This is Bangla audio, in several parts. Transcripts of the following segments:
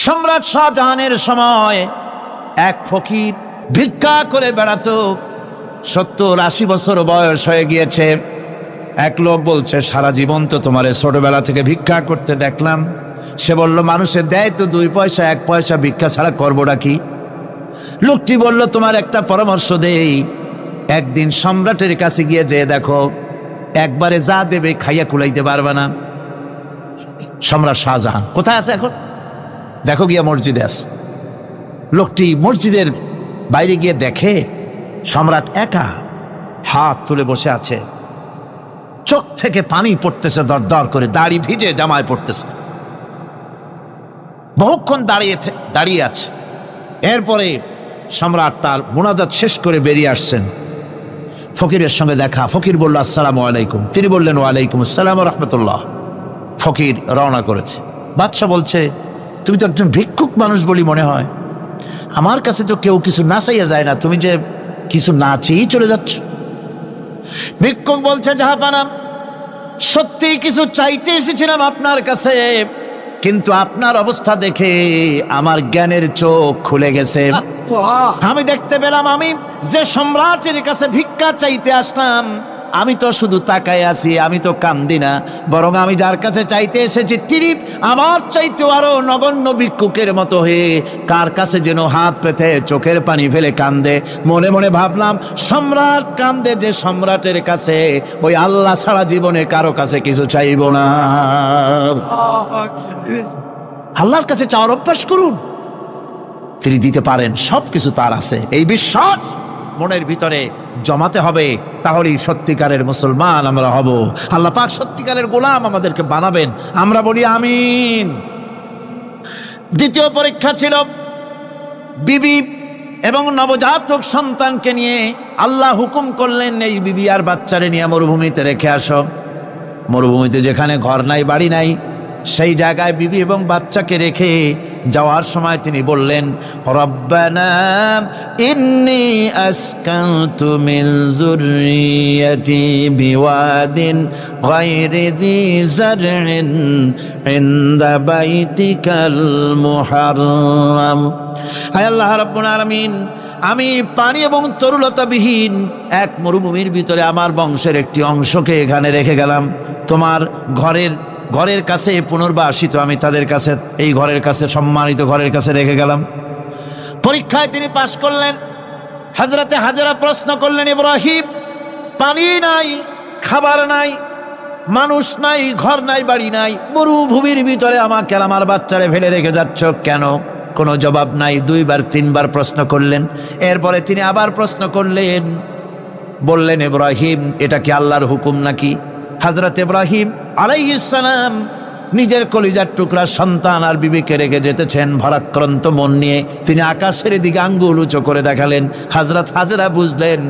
সম্রাট শাহজাহানের সময় এক ফকির ভিক্ষা করে বেড়াতো। 70-80 বছর বয়স হয়ে গিয়েছে। এক লোক বলছে, সারা জীবন তো তোমারে ছোটবেলা থেকে ভিক্ষা করতে দেখলাম। সে বলল, মানুষে দেয় তো 2 পয়সা 1 পয়সা, ভিক্ষা ছাড়া করবোটা কি? লোকটি বলল, তোমার একটা পরামর্শ দেই, একদিন সম্রাটের কাছে গিয়ে যেয়ে দেখো, একবারে যা দেবে খাইয়া কুলাইতে পারবে না। সম্রাট শাহজাহান কোথায় আছে এখন? দেখো গিয়া মসজিদে আছে। লোকটি মসজিদের বাইরে গিয়ে দেখে সম্রাট একা হাত তুলে বসে আছে, চোখ থেকে পানি পড়তেছে দর দর করে, দাড়ি ভিজে জামায় পড়তেছে। বহুক্ষণ দাঁড়িয়ে আছে। এরপরে সম্রাট তার মুনাজাত শেষ করে বেরিয়ে আসছেন। ফকিরের সঙ্গে দেখা। ফকির বলল, আসসালামু আলাইকুম। তিনি বললেন, ওয়ালাইকুম আসসালাম রাহমাতুল্লাহ। ফকির রওনা করেছে। বাদশা বলছে, তুমি তো একজন ভিক্ষুক মানুষ বলি মনে হয়, আমার কাছে তো কেউ কিছু না চাইয়া যায় না, তুমি যে কিছু না চেয়েই চলে যাচ্ছ। ভিক্ষুক বলছে, জাহাপানা, সত্যি কিছু চাইতে এসেছিলাম আপনার কাছে, কিন্তু আপনার অবস্থা দেখে আমার জ্ঞানের চোখ খুলে গেছে। আমি দেখতে পেলাম আমি যে সম্রাটের কাছে ভিক্ষা চাইতে আসলাম, আমি তো শুধু তাকায় আছি, আমি তো কান্দি না, বরং আমি যার কাছে চাইতে এসেছি তিনি আমার চাইতেও আরো নগণ্য ভিক্ষুকের মতো হয়ে কার কাছে যেন হাত পেতে চোখের পানি ফেলে কান্দে। মনে মনে ভাবলাম, সম্রাট কান্দে যে সম্রাটের কাছে, ওই আল্লাহ ছাড়া জীবনে কারো কাছে কিছু চাইব না। আল্লাহর কাছে চাওয়ার অভ্যাস করুন, তিনি দিতে পারেন, সবকিছু তার আছে। এই বিশ্বাস মনের ভিতরে জমাতে হবে, তাহলেই সত্যিকারের মুসলমান আমরা হব। আল্লাহ পাক সত্যিকারের গোলাম আমাদেরকে বানাবেন, আমরা বলি আমিন। দ্বিতীয় পরীক্ষা ছিল বিবি এবং নবজাতক সন্তানকে নিয়ে। আল্লাহ হুকুম করলেন, এই বিবি আর বাচ্চারে নিয়ে মরুভূমিতে রেখে আসো। মরুভূমিতে যেখানে ঘর নাই বাড়ি নাই, সেই জায়গায় বিবি এবং বাচ্চাকে রেখে যাওয়ার সময় তিনি বললেন, রব্বানা ইন্নী আসকানতু মিন যুররিয়্যাতি বিওয়াদিন গায়রি যী যারইন ইনদা বাইতিকাল মুহাররাম। হায় আল্লাহ রাব্বুল আলামিন, আমি পানি এবং তরুলতাবিহীন এক মরুভূমির ভিতরে আমার বংশের একটি অংশকে এখানে রেখে গেলাম। তোমার ঘরের কাছে পুনর্বাসিত আমি তাদের কাছে, এই ঘরের কাছে, সম্মানিত ঘরের কাছে রেখে গেলাম। পরীক্ষায় তিনি পাশ করলেন। হযরতে হাজেরা প্রশ্ন করলেন, ইব্রাহিম, পানি নাই, খাবার নাই, মানুষ নাই, ঘর নাই, বাড়ি নাই, মরুভূমির ভিতরে আমাকে আমার বাচ্চারে ফেলে রেখে যাচ্ছ কেন? কোনো জবাব নাই। 2বার 3বার প্রশ্ন করলেন। এরপরে তিনি আবার প্রশ্ন করলেন, বললেন, ইব্রাহিম, এটা কি আল্লাহর হুকুম নাকি? হযরত ইব্রাহিম আলাইহিস সালাম নিজের কলিজার টুকরা সন্তান আর বিবিকে রেখে যেতেছেন ভারাক্রান্ত মন নিয়ে। তিনি আকাশের দিকে আঙ্গুল উঁচু করে দেখালেন। হযরত হাজেরা বুঝলেন,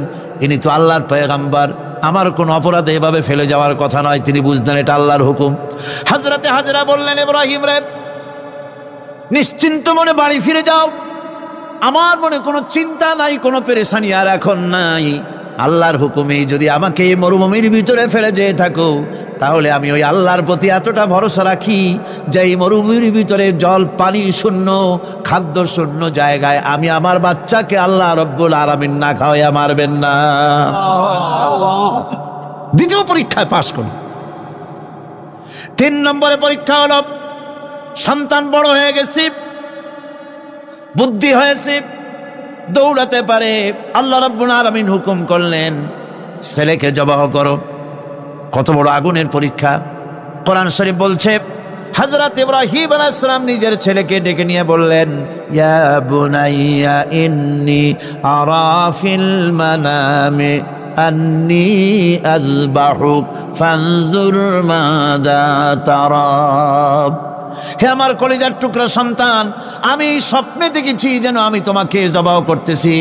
ইনি তো আল্লাহর পয়গম্বর, আমার কোনো অপরাধে এভাবে ফেলে যাওয়ার কথা নয়। তিনি বুঝলেন এটা আল্লাহর হুকুম। হযরতে হাজেরা বললেন, ইব্রাহিম রে, নিশ্চিন্ত মনে বাড়ি ফিরে যাও, আমার মনে কোনো চিন্তা নাই, কোনো পেরেশানি আর এখন নাই। আল্লাহর হুকুমেই যদি আমাকে এই মরুভূমির ভিতরে ফেলে যেয়ে থাকো, তাহলে আমি ওই আল্লাহর প্রতি এতটা ভরসা রাখি যে এই মরুভূমির ভিতরে জল পানি শূন্য, খাদ্য শূন্য জায়গায় আমি আমার বাচ্চাকে আল্লাহ রব্বুল আলামিন না খাওয়াইয়া মারবেন না। দ্বিতীয় পরীক্ষায় পাশ করল। 3 নম্বরে পরীক্ষা হলো, সন্তান বড় হয়ে গেছে, বুদ্ধি হয়েছে, দৌড়াতে পারে। আল্লাহ রাব্বুল আলামিন হুকুম করলেন, ছেলেকে জবাহ করো। কত বড় আগুনের পরীক্ষা! কোরআন শরীফ বলছে, হযরত ইব্রাহিম আলাইহিস সালাম নিজের ছেলেকে ডেকে নিয়ে বললেন, ইয়া বুনাইয়া ইন্নী আরা ফিল মানামি আন্নী আযবাহুক ফানজুর মাযা তারা। হে আমার কলিজার টুকরা সন্তান, আমি স্বপ্নে দেখেছি যেন আমি তোমাকে জবাহ করতেছি,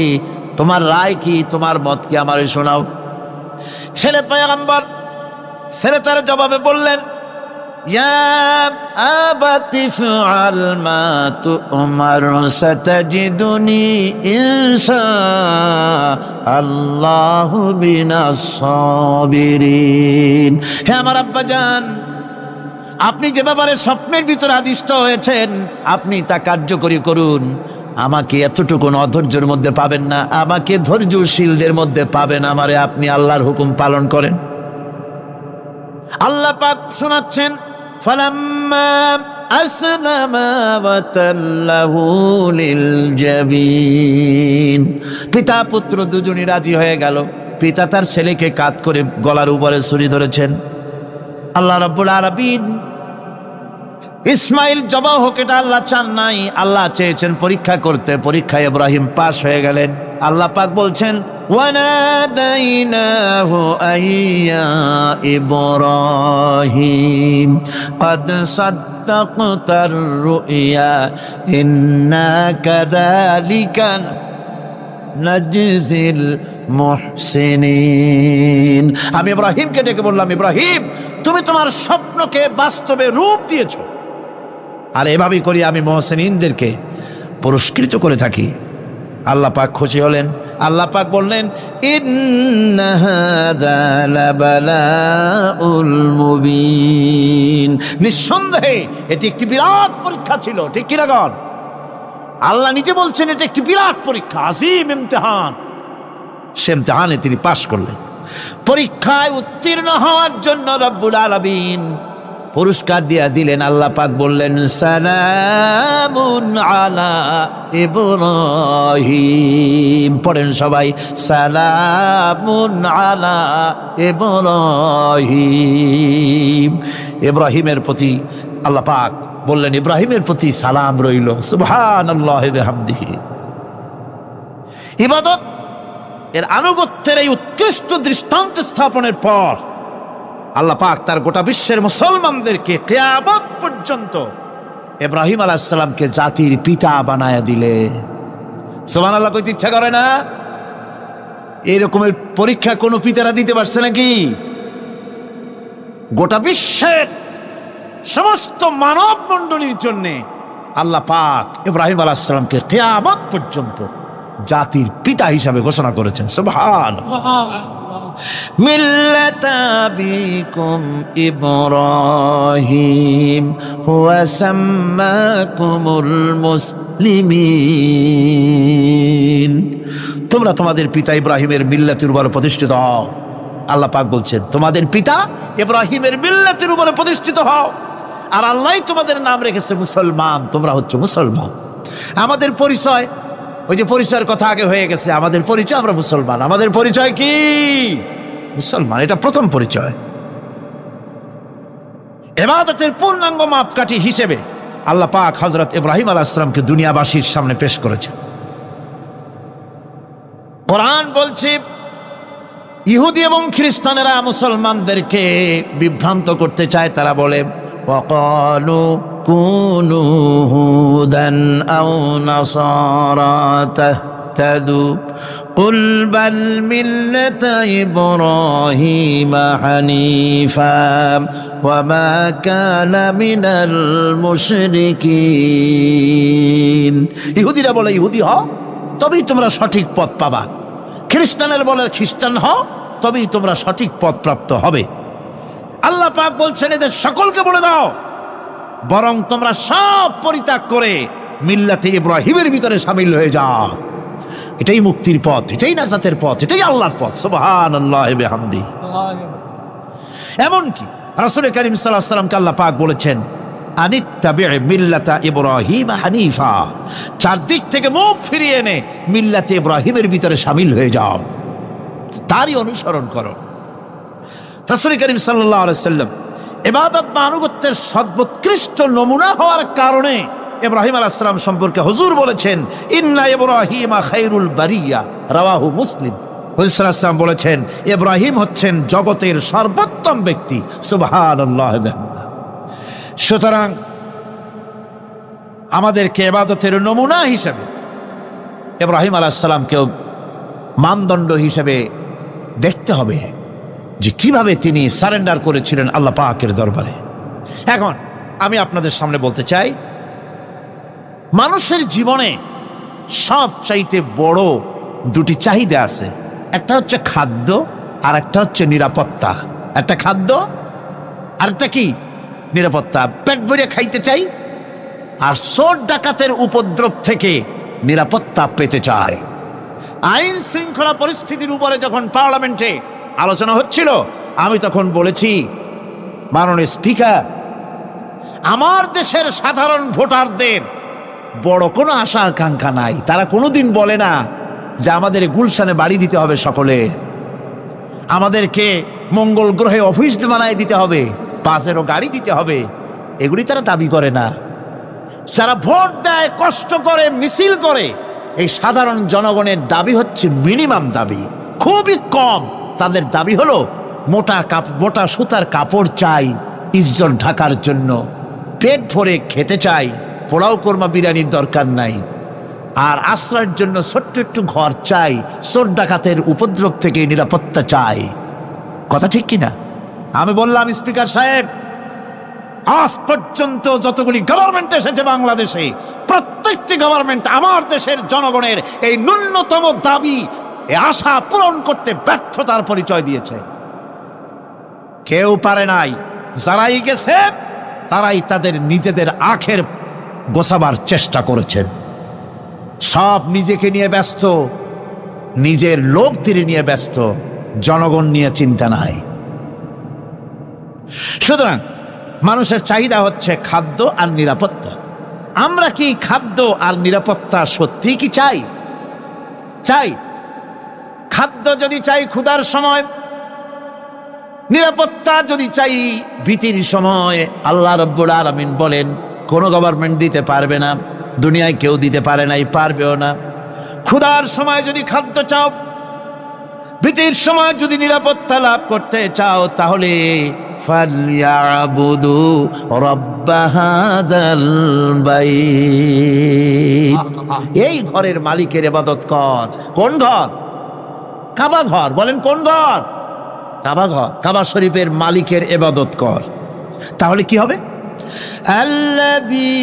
তোমার রায় কি, তোমার মত কি, আমারে শোনাও। ছেলে পয়গম্বর, ছেলে তার জবাবে বললেন, ইয়া আবাতি ফাআল মা তু'মার সাতাজিদুনি ইনশাআল্লাহু মিনাস সাবিরিন। হে আমার আব্বাজান, আপনি যে ব্যাপারে স্বপ্নের ভিতরে আদিষ্ট হয়েছেন আপনি তা কার্যকরী করুন। আমাকে এতটুকু অধৈর্যের মধ্যে পাবেন না, আমাকে ধৈর্যশীলদের মধ্যে পাবেন। আমারে আপনি আল্লাহর হুকুম পালন করেন। আল্লাহ পাক শোনাচ্ছেন, ফালাম্মা আসলামা ওয়া তাল্লাহু লিল জাবিন। পিতা পুত্র দুজনই রাজি হয়ে গেল। পিতা তার ছেলেকে কাত করে গলার উপরে ছুরি ধরেছেন। আল্লাহ রাব্বুল আলামিন ইসমাইল জবাহ হোক, এটা আল্লাহ চান নাই, আল্লাহ চেয়েছেন পরীক্ষা করতে। পরীক্ষায় ইব্রাহিম পাশ হয়ে গেলেন। আল্লাহ পাক বলছেন, ওয়ানাদাইনাহু আইয়া ইব্রাহিম কদ সাদ্দাকতার রুইয়া ইন্না কাযালিকা নাজজিল মুহসিনিন। আমি ইব্রাহিমকে ডেকে বললাম, ইব্রাহিম তুমি তোমার স্বপ্নকে বাস্তবে রূপ দিয়েছো, আর এভাবেই করি আমি মুহসিনিনদেরকে পুরস্কৃত করে থাকি। আল্লাহ পাক খুশি হলেন। আল্লাহ পাক বললেন, ইন্না হাযা লাবালাউল মুবিন। নিঃসন্দেহে এটি একটি বিরাট পরীক্ষা ছিল। ঠিক কি না গণ? আল্লাহ নিজে বলছেন এটা একটি বিরাট পরীক্ষা, আজিম ইমতিহান। সে ইমতিহানে তিনি পাশ করলেন। পরীক্ষায় উত্তীর্ণ হওয়ার জন্য রব্বুল আলামিন পুরস্কার দিয়া দিলেন। আল্লাহ পাক বললেন, সালামুন আলা ইব্রাহিম। পড়েন সবাই, সালামুন আলা ইব্রাহিম। ইব্রাহিমের প্রতি আল্লাহ পাক বললেন, ইব্রাহিমের প্রতি সালাম রইল। সুবহানাল্লাহি ওয়া বিহামদিহি। ইবাদত এর আনুগত্যের এই উৎকৃষ্ট দৃষ্টান্ত স্থাপনের পর আল্লাহ পাক তার গোটা বিশ্বের মুসলমানদেরকে কিয়ামত পর্যন্ত ইব্রাহিম আলাইহিস সালামকে জাতির পিতা বানায়া দিলে। সুবহানাল্লাহ কইতে ইচ্ছা করে না? এই রকমের পরীক্ষা কোন পিতারা দিতে পারছে নাকি? গোটা বিশ্বের সমস্ত মানব মণ্ডলীর জন্য আল্লাহ পাক ইব্রাহিম আলাইহিস সালামকে কিয়ামত পর্যন্ত জাতির পিতা হিসাবে ঘোষণা করেছেন। সুবহানাল্লাহ। মিল্লাতা বিকুম ইব্রাহিম হুয়া সাম্মাকুমুল মুসলিমিন। তোমরা তোমাদের পিতা ইব্রাহিমের মিল্লাতের উপর প্রতিষ্ঠিত হও। আল্লাহ পাক বলছেন, তোমাদের পিতা ইব্রাহিমের মিল্লাতের উপরে প্রতিষ্ঠিত হও, আর আল্লাহই তোমাদের নাম রেখেছে মুসলমান। তোমরা হচ্ছে মুসলমান। আমাদের পরিচয়, ওই যে পরিচয়ের কথা আগে হয়ে গেছে, আমাদের পরিচয় আমরা মুসলমান। আমাদের পরিচয় কি? মুসলমান। এটা প্রথম পরিচয়। ইবাদতের পূর্ণাঙ্গ মাপকাঠি হিসেবে আল্লাহ পাক হযরত ইব্রাহিম আলাইহিস সালামকে দুনিয়াবাসীর সামনে পেশ করেছেন। কোরআন বলছে, ইহুদি এবং খ্রিস্টানেরা মুসলমানদেরকে বিভ্রান্ত করতে চায়। তারা বলে, ওয়াকালু কুনু হুদান আও নাসারা তাহতাদু কুল বাল মিল্লাতা ইব্রাহিমা হানিফা ওয়া মা কানা মিনাল মুশরিকিন। ইহুদিরা বলে, ইহুদি হও তবেই তোমরা সঠিক পথ পাবা। খ্রিস্টানের বলে, খ্রিস্টান হও তবেই তোমরা সঠিক পথ প্রাপ্ত হবে। আল্লাহ পাক বলছেন, এদের সকলকে বলে দাও, বরং তোমরা সব পরিত্যাগ করে মিল্লাতে ইব্রাহিমের ভিতরে শামিল হয়ে যাও। এটাই মুক্তির পথ, এটাই নাজাতের পথ, এটাই আল্লাহর পথ। সুবহানাল্লাহি ওয়া বিহামদিহি। এমনকি রাসূল কারীম সাল্লাল্লাহু আলাইহি ওয়াসাল্লামকে আল্লাহ পাক বলেছেন, আনিত্তাবি' মিল্লাতা ইব্রাহিম হানিফা। চারদিক থেকে মুখ ফিরিয়ে এনে মিল্লাতে ইব্রাহিমের ভিতরে শামিল হয়ে যাও, তারই অনুসরণ করো। রাসূল কারীম সাল্লাল্লাহু আলাইহি ওয়াসাল্লাম ইবাদত বা আনুগত্যের সর্বোৎকৃষ্ট নমুনা হওয়ার কারণে ইব্রাহিম আলাইহিস সালাম সম্পর্কে হুজুর বলেছেন, ইন্না ইব্রাহিমা খায়রুল বারিয়া, রাওয়াহু মুসলিম। হুজুর সাল্লাল্লাহু আলাইহি ওয়াসাল্লাম বলেছেন, ইব্রাহিম হচ্ছেন জগতের সর্বোত্তম ব্যক্তি। সুবহানাল্লাহি ওয়া বিহামদিহি। সুতরাং আমাদেরকে ইবাদতের নমুনা হিসেবে ইব্রাহিম আলাইহিস সালামকেও মানদণ্ড হিসেবে দেখতে হবে যে কিভাবে তিনি সারেন্ডার করেছিলেন আল্লাহ পাকের দরবারে। এখন আমি আপনাদের সামনে বলতে চাই, মানুষের জীবনে সবচাইতে বড় দুটি চাহিদা আছে। একটা হচ্ছে খাদ্য, আর একটা হচ্ছে নিরাপত্তা। একটা খাদ্য, আর একটা কি? নিরাপত্তা, পেট ভরে খাইতে চাই, আর চোর ডাকাতের উপদ্রব থেকে নিরাপত্তা পেতে চায়। আইন শৃঙ্খলা পরিস্থিতির উপরে যখন পার্লামেন্টে আলোচনা হচ্ছিল, আমি তখন বলেছি, মাননীয় স্পিকার, আমার দেশের সাধারণ ভোটারদের বড় কোনো আশা আকাঙ্ক্ষা নাই। তারা কোনোদিন বলে না যে আমাদের গুলশানে বাড়ি দিতে হবে সকলের, আমাদেরকে মঙ্গল গ্রহে অফিস বানায় দিতে হবে, বাসেরও গাড়ি দিতে হবে, এগুলি তারা দাবি করে না। যারা ভোট দেয়, কষ্ট করে, মিছিল করে, এই সাধারণ জনগণের দাবি হচ্ছে মিনিমাম দাবি, খুবই কম। তাদের দাবি হলো মোটা সুতার কাপড় চাই ইজ্জত ঢাকার জন্য, পেট ভরে খেতে চাই, পোলাও কোরমা বিরিয়ানির দরকার নাই, আর আশ্রয়ের জন্য ছোট্ট একটু ঘর চাই, চোর ডাকাতের উপদ্রব থেকে নিরাপত্তা চাই। কথা ঠিক কিনা? আমি বললাম, স্পিকার সাহেব, আজ পর্যন্ত যতগুলি গভর্নমেন্ট এসেছে বাংলাদেশে, প্রত্যেকটি গভর্নমেন্ট আমার দেশের জনগণের এই ন্যূনতম দাবি, এই আশা পূরণ করতে ব্যর্থতার পরিচয় দিয়েছে। কেউ পারে নাই। যারাই গেছে তারাই তাদের নিজেদের আখের গোছাবার চেষ্টা করেছেন। সব নিজেকে নিয়ে ব্যস্ত, নিজের লোকদের নিয়ে ব্যস্ত, জনগণ নিয়ে চিন্তা নাই। সুতরাং মানুষের চাহিদা হচ্ছে খাদ্য আর নিরাপত্তা। আমরা কি খাদ্য আর নিরাপত্তা সত্যি কি চাই? চাই। খাদ্য যদি চাই ক্ষুধার সময়, নিরাপত্তা যদি চাই ভীতির সময়, আল্লাহ রাব্বুল আলামিন বলেন কোনো গভর্নমেন্ট দিতে পারবে না, দুনিয়ায় কেউ দিতে পারে নাই, পারবেও না। ক্ষুধার সময় যদি খাদ্য চাও, ভীতির সময় যদি নিরাপত্তা লাভ করতে চাও, তাহলে ফালইয়াবুদু রাব্ব হাযাল বাইত, এই ঘরের মালিকের ইবাদত কর। কোন ঘর? কাবা ঘর। বলেন কোন ঘর? কাবা ঘর। কাবা শরীফের মালিকের ইবাদত কর। তাহলে কি হবে? আল্লাযী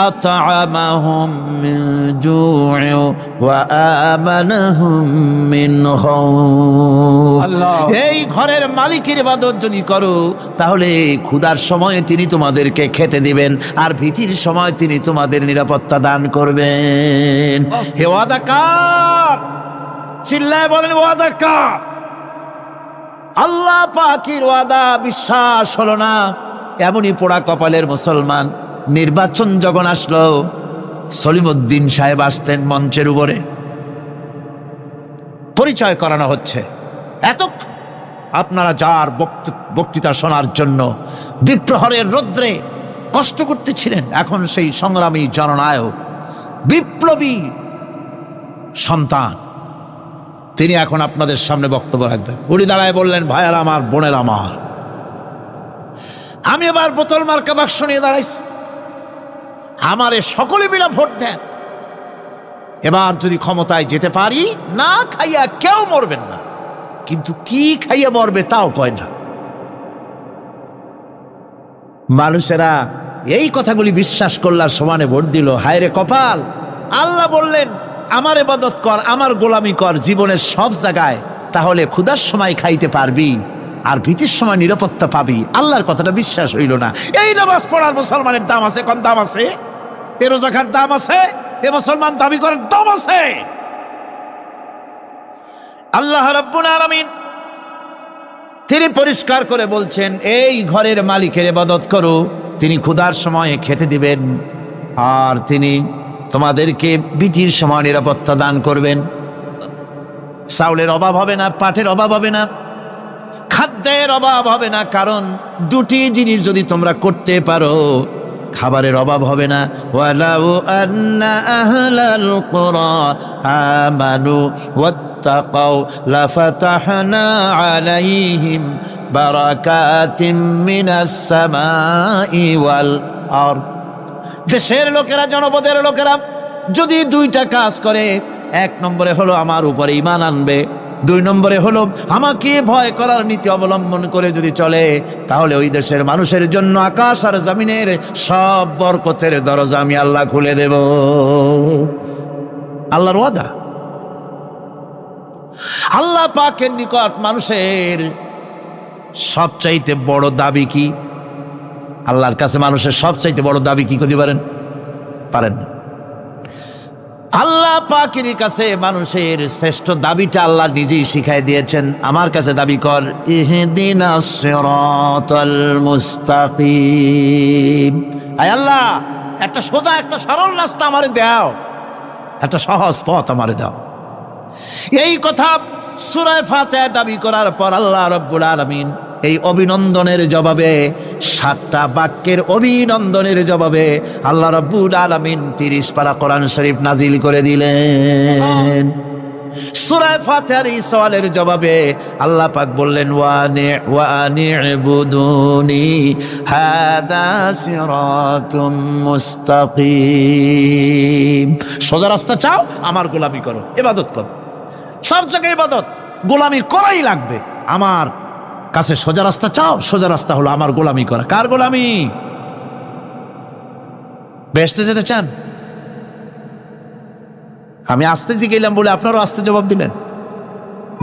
আত'আমাহুম মিন জু'ইন ওয়া আমানাহুম মিন খাউফ। এই ঘরের মালিকের ইবাদত যদি করো, তাহলে ক্ষুধার সময়ে তিনি তোমাদেরকে খেতে দিবেন, আর ভীতির সময় তিনি তোমাদের নিরাপত্তা দান করবেন। হে ওয়াদা কার? চিল্লায় বলেন ওয়াদা কার? আল্লাহ পাকের ওয়াদা বিশ্বাস হলো না, এমনই পোড়া কপালের মুসলমান। নির্বাচন যখন আসলো, সলিমউদ্দিন সাহেব আসতেন মঞ্চের উপরে, পরিচয় করানো হচ্ছে। এত আপনারা যার বক্তৃতা শোনার জন্য দ্বীপ্রহরের রৌদ্রে কষ্ট করতেছিলেন, এখন সেই সংগ্রামী জননায়ক, বিপ্লবী সন্তান, তিনি এখন আপনাদের সামনে বক্তব্য রাখবেন। উনি দাঁড়ায় বললেন, ভাইয়ার আমার, বোনের আমার, আমি এবার বোতল মার্কা বাক্স নিয়ে দাঁড়াইছি, আমারে সকলে মিলে ভোট দেন। এবার যদি ক্ষমতায় যেতে পারি, না খাইয়া কেউ মরবেন না, কিন্তু কি খাইয়া মরবে তাও কয় না। মানুষেরা এই কথাগুলি বিশ্বাস করলার সমানে ভোট দিল। হায় রে কপাল! আল্লাহ বললেন, আমার ইবাদত কর, আমার গোলামি কর জীবনের সব জায়গায়, তাহলে ক্ষুধার সময় খাইতে পারবি আর ভীতির সময় নিরাপত্তা পাবি। আল্লাহর কথাটা বিশ্বাস হইল না। এই নামাজ পড়ার মুসলমানের দাম আছে? কোন দাম আছে? এ রোজাকার দাম আছে? এ মুসলমান দাবি করার দাম আছে? আল্লাহ রাব্বুল আলামিন তিনি পরিষ্কার করে বলছেন, এই ঘরের মালিকের ইবাদত করো, তিনি ক্ষুধার সময়ে খেতে দিবেন, আর তিনি তোমাদেরকে ভীতির সময় নিরাপত্তা দান করবেন। চাউলের অভাব হবে না, পাটের অভাব হবে না, খাদ্যের অভাব হবে না, কারণ দুটি জিনিস যদি তোমরা করতে পারো, খাবারের অভাব হবে না। ওয়ালাউ আন্না আহলাল কুরা আমানু ওয়াত্তাকাউ লাফাতাহনা আলাইহিম বারাকাতিম মিনাস সামাই ওয়াল আরদ। দেশের লোকেরা, জনপদের লোকেরা যদি দুইটা কাজ করে, এক নম্বরে হলো আমার উপরে ঈমান আনবে, দুই নম্বরে হলো আমাকে ভয় করার নীতি অবলম্বন করে যদি চলে, তাহলে ওই দেশের মানুষের জন্য আকাশ আর জমিনের সব বরকতের দরজা আমি আল্লাহ খুলে দেব। আল্লাহর ওয়াদা। আল্লাহ পাকের নিকট মানুষের সবচাইতে বড় দাবি কি? আল্লাহর কাছে মানুষের সবচাইতে বড় দাবি কি করতে পারেন? পারেন না। আল্লাহ পাকের কাছে মানুষের শ্রেষ্ঠ দাবিটা আল্লাহ নিজেই শিখাই দিয়েছেন। আমার কাছে দাবি কর, ইহদিনাস সিরাতাল মুস্তাকিম। আয় আল্লাহ, একটা সোজা একটা সরল রাস্তা আমারে দাও, একটা সহজ পথ আমারে দাও। এই কথা সূরা ফাতিহা দাবি করার পর আল্লাহ রাব্বুল আলামিন এই অভিনন্দনের জবাবে, 7টা বাক্যের অভিনন্দনের জবাবে আল্লাহ রাব্বুল আলামিন 30 পারা কোরআন শরীফ নাজিল করে দিলেন। সূরা ফাতিহার এই সওয়ালের জবাবে আল্লাহ পাক বললেন, ওয়া আনি'বুদুনি হাযা সিরাতুম মুস্তাকিম। সোজা রাস্তা চাও, আমার গোলামি করো, ইবাদত করো। সব জায়গায় ইবাদত, গোলামি করাই লাগবে। আমার কাছে সোজা রাস্তা চাও, সোজা রাস্তা হলো আমার গোলামি করা। কার গোলামি? বেহেশতে যেতে চান? আমি আস্তে জিজ্ঞেলাম বলে আপনারও আস্তে জবাব দিলেন।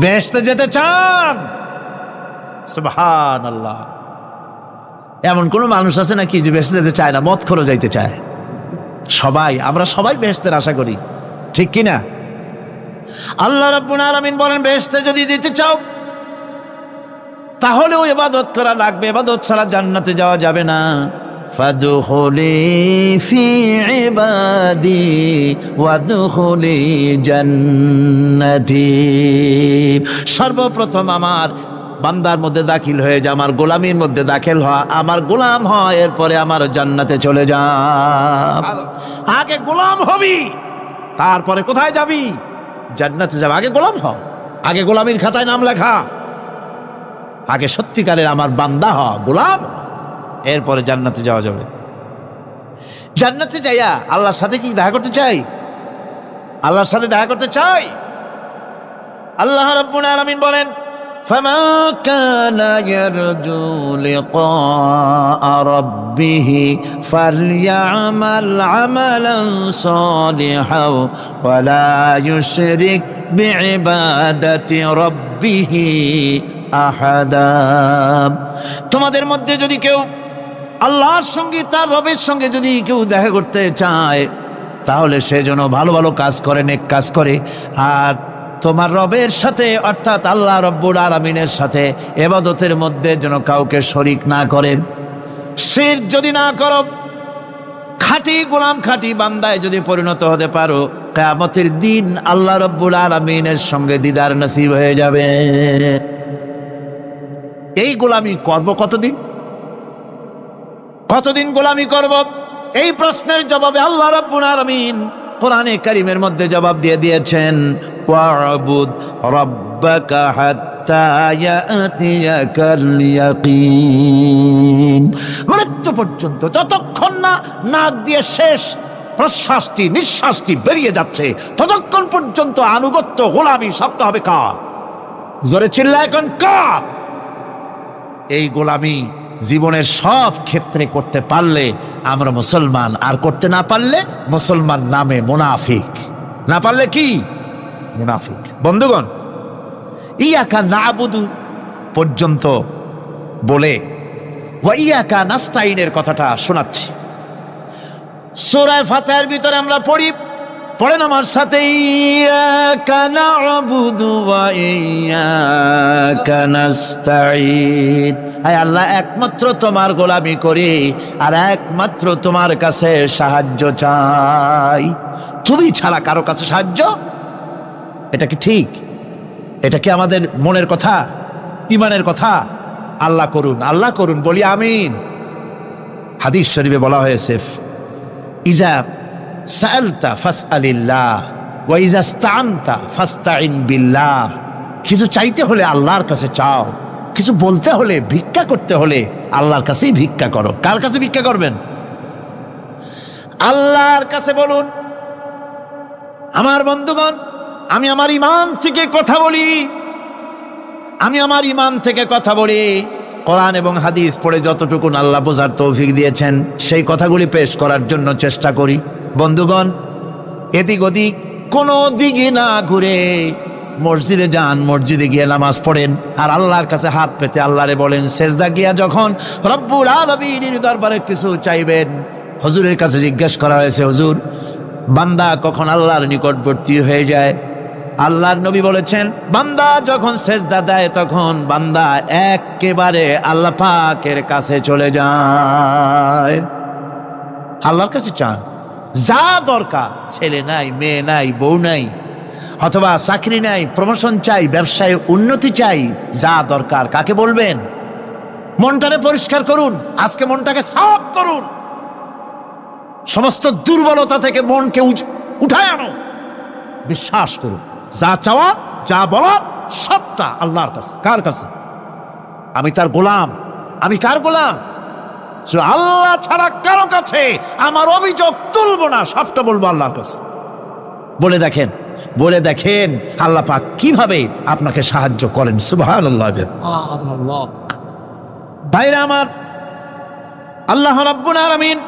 বেহেশতে যেতে চান? সুবহানাল্লাহ। এমন কোন মানুষ আছে নাকি যে বেহেশতে যেতে চায় না? মদ খোরও যাইতে চায়। সবাই, আমরা সবাই বেহেশতের আশা করি, ঠিক কিনা? আল্লাহ রাব্বুল আলামিন বলেন, বেহেশতে যদি যেতে চাও তাহলেও ইবাদত করা লাগবে, ইবাদত ছাড়া জান্নাতে যাওয়া যাবে না। ফাদখুলি ফি ইবাদি ওয়াদখুলি জান্নাতি। সর্বপ্রথম আমার বান্দার মধ্যে দাখিল হয়ে যা, আমার গোলামির মধ্যে দাখিল হওয়া, আমার গোলাম হয়, এরপরে আমার জান্নাতে চলে যা। আগে গোলাম হবি, তারপরে কোথায় যাবি? জান্নাতে যাবে। আগে গোলাম হ, আগে গোলামির খাতায় নাম লেখা, আগে সত্যিকারের আমার বান্দা হ, গোলাম, এরপরে জান্নাতে যাওয়া যাবে। জান্নাতে যাইয়া আল্লাহর সাথে কি দেখা করতে চাই? আল্লাহর সাথে দেখা করতে চাই। আল্লাহ রাব্বুল আলামিন বলেন, ফামান কানা ইয়ারজু লিকা রাব্বিহি ফালইআমাল আমালান সালিহান ওয়া লা ইউশরিক বিইবাদাতি রাব্বিহি আহাদা। তোমাদের মধ্যে যদি কেউ আল্লাহর সঙ্গে, তার রবের সঙ্গে যদি কেউ দেখা করতে চায়, তাহলে সে যেন ভালো ভালো কাজ করে, নেক কাজ করে, আর তোমার রবের সাথে অর্থাৎ আল্লাহ রব্বুল আলামিনের সাথে ইবাদতের মধ্যে যেন কাউকে শরীক না করেন। শিরক যদি না করো, খাঁটি গোলাম, খাঁটি বান্দায় যদি পরিণত হতে পারো, কিয়ামতের দিন আল্লাহ রব্বুল আলামিনের সঙ্গে দিদার নসিব হয়ে যাবে। এই গোলামি করব কতদিন? কতদিন গোলামি করব? এই প্রশ্নের জবাবে আল্লাহ রাব্বুল আলামিন কোরআনে কারীমের মধ্যে জবাব দিয়ে দিয়েছেন, ওয়া'বুদ রাব্বাকা হাত্তা ইয়াতিয়াকাল ইয়াকিন। মৃত্যু পর্যন্ত, যতক্ষণ না নাক দিয়ে শেষ প্রশ্বাসটি, নিঃশ্বাসটি বেরিয়ে যাচ্ছে, ততক্ষণ পর্যন্ত আনুগত্য, গোলামি শব্দ হবে কার? জোরে চিল্লায় এখন কার? এই গোলামি জীবনের সব ক্ষেত্রে করতে পারলে আমরা মুসলমান, আর করতে না পারলে মুসলমান নামে মুনাফিক। না পারলে কি? মুনাফিক। বন্ধুগণ, ইয়াকা নাবুদু পর্যন্ত বলে ওয়া ইয়াকা নাস্তাইনের কথাটা শোনাচ্ছি। সূরা ফাতিহার ভিতরে আমরা পড়ি, পড়েন আমার সাথে, ইয়াকা নাবুদু ওয়া ইয়াকা নাস্তাইন। আয় আল্লাহ, একমাত্র তোমার গোলামি করি আর একমাত্র তোমার কাছে সাহায্য চাই। তুমি ছাড়া কারো কাছে সাহায্য? এটা কি ঠিক? এটা কি আমাদের মনের কথা, ইমানের কথা? আল্লাহ করুন, আল্লাহ করুন, বলি আমিন। হাদিস শরীফে বলা হয়েছে, ইজা সাআলতা ফাসআলিল্লাহ ওয়া ইজা ইসতাআনতা ফাসতাইন বিল্লাহ। কিছু চাইতে হলে আল্লাহর কাছে চাও, কিছু বলতে হলে, ভিক্ষা করতে হলে আল্লাহর কাছেই ভিক্ষা করো। কার কাছে ভিক্ষা করবেন? আল্লাহর কাছে বলুন। আমার বন্ধুগণ, আমি আমার ঈমান থেকে কথা বলি, আমি আমার ঈমান থেকে কথা বলি। কোরআন এবং হাদিস পড়ে যতটুকু আল্লাহ বোঝার তৌফিক দিয়েছেন, সেই কথাগুলি পেশ করার জন্য চেষ্টা করি। বন্ধুগণ, এদিক ওদিক কোনো দিকে না ঘুরে মসজিদে যান, মসজিদে গিয়ে নামাজ পড়েন, আর আল্লাহর কাছে হাত পেতে আল্লাহরে বলেন। সেজদা গিয়া যখন রব্বুল আলামিনের দরবারে কিছু চাইবেন, হুজুরের কাছে জিজ্ঞেস করা হয়েছে, হুজুর বান্দা কখন আল্লাহর নিকটবর্তী হয়ে যায়? আল্লাহর নবী বলেছেন, বান্দা যখন সেজদা দেয় তখন বান্দা একেবারে আল্লাহ পাকের কাছে চলে যায়। আল্লাহর কাছে চান যা দরকার, ছেলে নাই, মেয়ে নাই, বউ নাই, অথবা চাকরি নাই, প্রমোশন চাই, ব্যবসায় উন্নতি চাই, যা দরকার কাকে বলবেন? মনটাকে পরিষ্কার করুন, আজকে মনটাকে সাফ করুন, সমস্ত দুর্বলতা থেকে মনকে উঠায় আনো, বিশ্বাস করুন যা চাওয়ার যা বলার সবটা আল্লাহর কাছে। কার কাছে? আমি তার গোলাম। আমি কার গোলাম? আল্লাহ ছাড়া কারো কাছে আমার অভিযোগ তুলবো না, সবটা বলবো আল্লাহর কাছে। বলে দেখেন, বলে দেখেন আল্লাহ পাক কিভাবে আপনাকে সাহায্য করেন। সুবহানাল্লাহ। ভাইরা আমার, আল্লাহ রাব্বুল আলামিন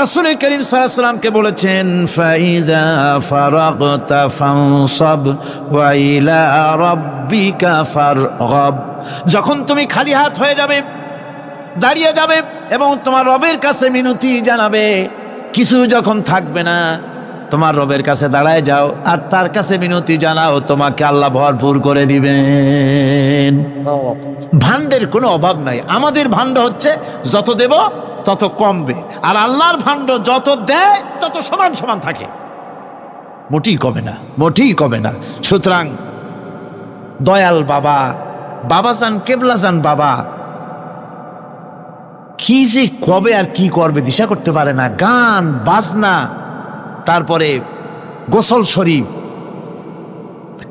রাসূল করিম সাল্লাল্লাহু আলাইহি ওয়াসাল্লামকে বলেছেন, ফাইদা ফারাগতা ফানসাব ওয়া ইলা রাব্বিকা ফারগাব। যখন তুমি খালি হাত হয়ে যাবে, দাঁড়িয়ে যাবে এবং তোমার রবের কাছে মিনতি জানাবে, কিছু যখন থাকবে না, তোমার রবের কাছে দাঁড়ায় যাও আর তার কাছে মিনতি জানাও, তোমাকে আল্লাহ ভরপুর করে দিবেন। ভান্ডের কোনো অভাব নাই। আমাদের ভান্ড হচ্ছে যত দেব তত কমবে, আর আল্লাহর ভান্ড যত দেয় তত সমান সমান থাকে, মোটেই কমে না, মোটেই কমে না। সুতরাং দয়াল বাবা, বাবাজান, কেবলাজান বাবা কি যে কবে আর কি করবে দিশা করতে পারে না। গান বাজনা, তারপরে গোসল শরীফ,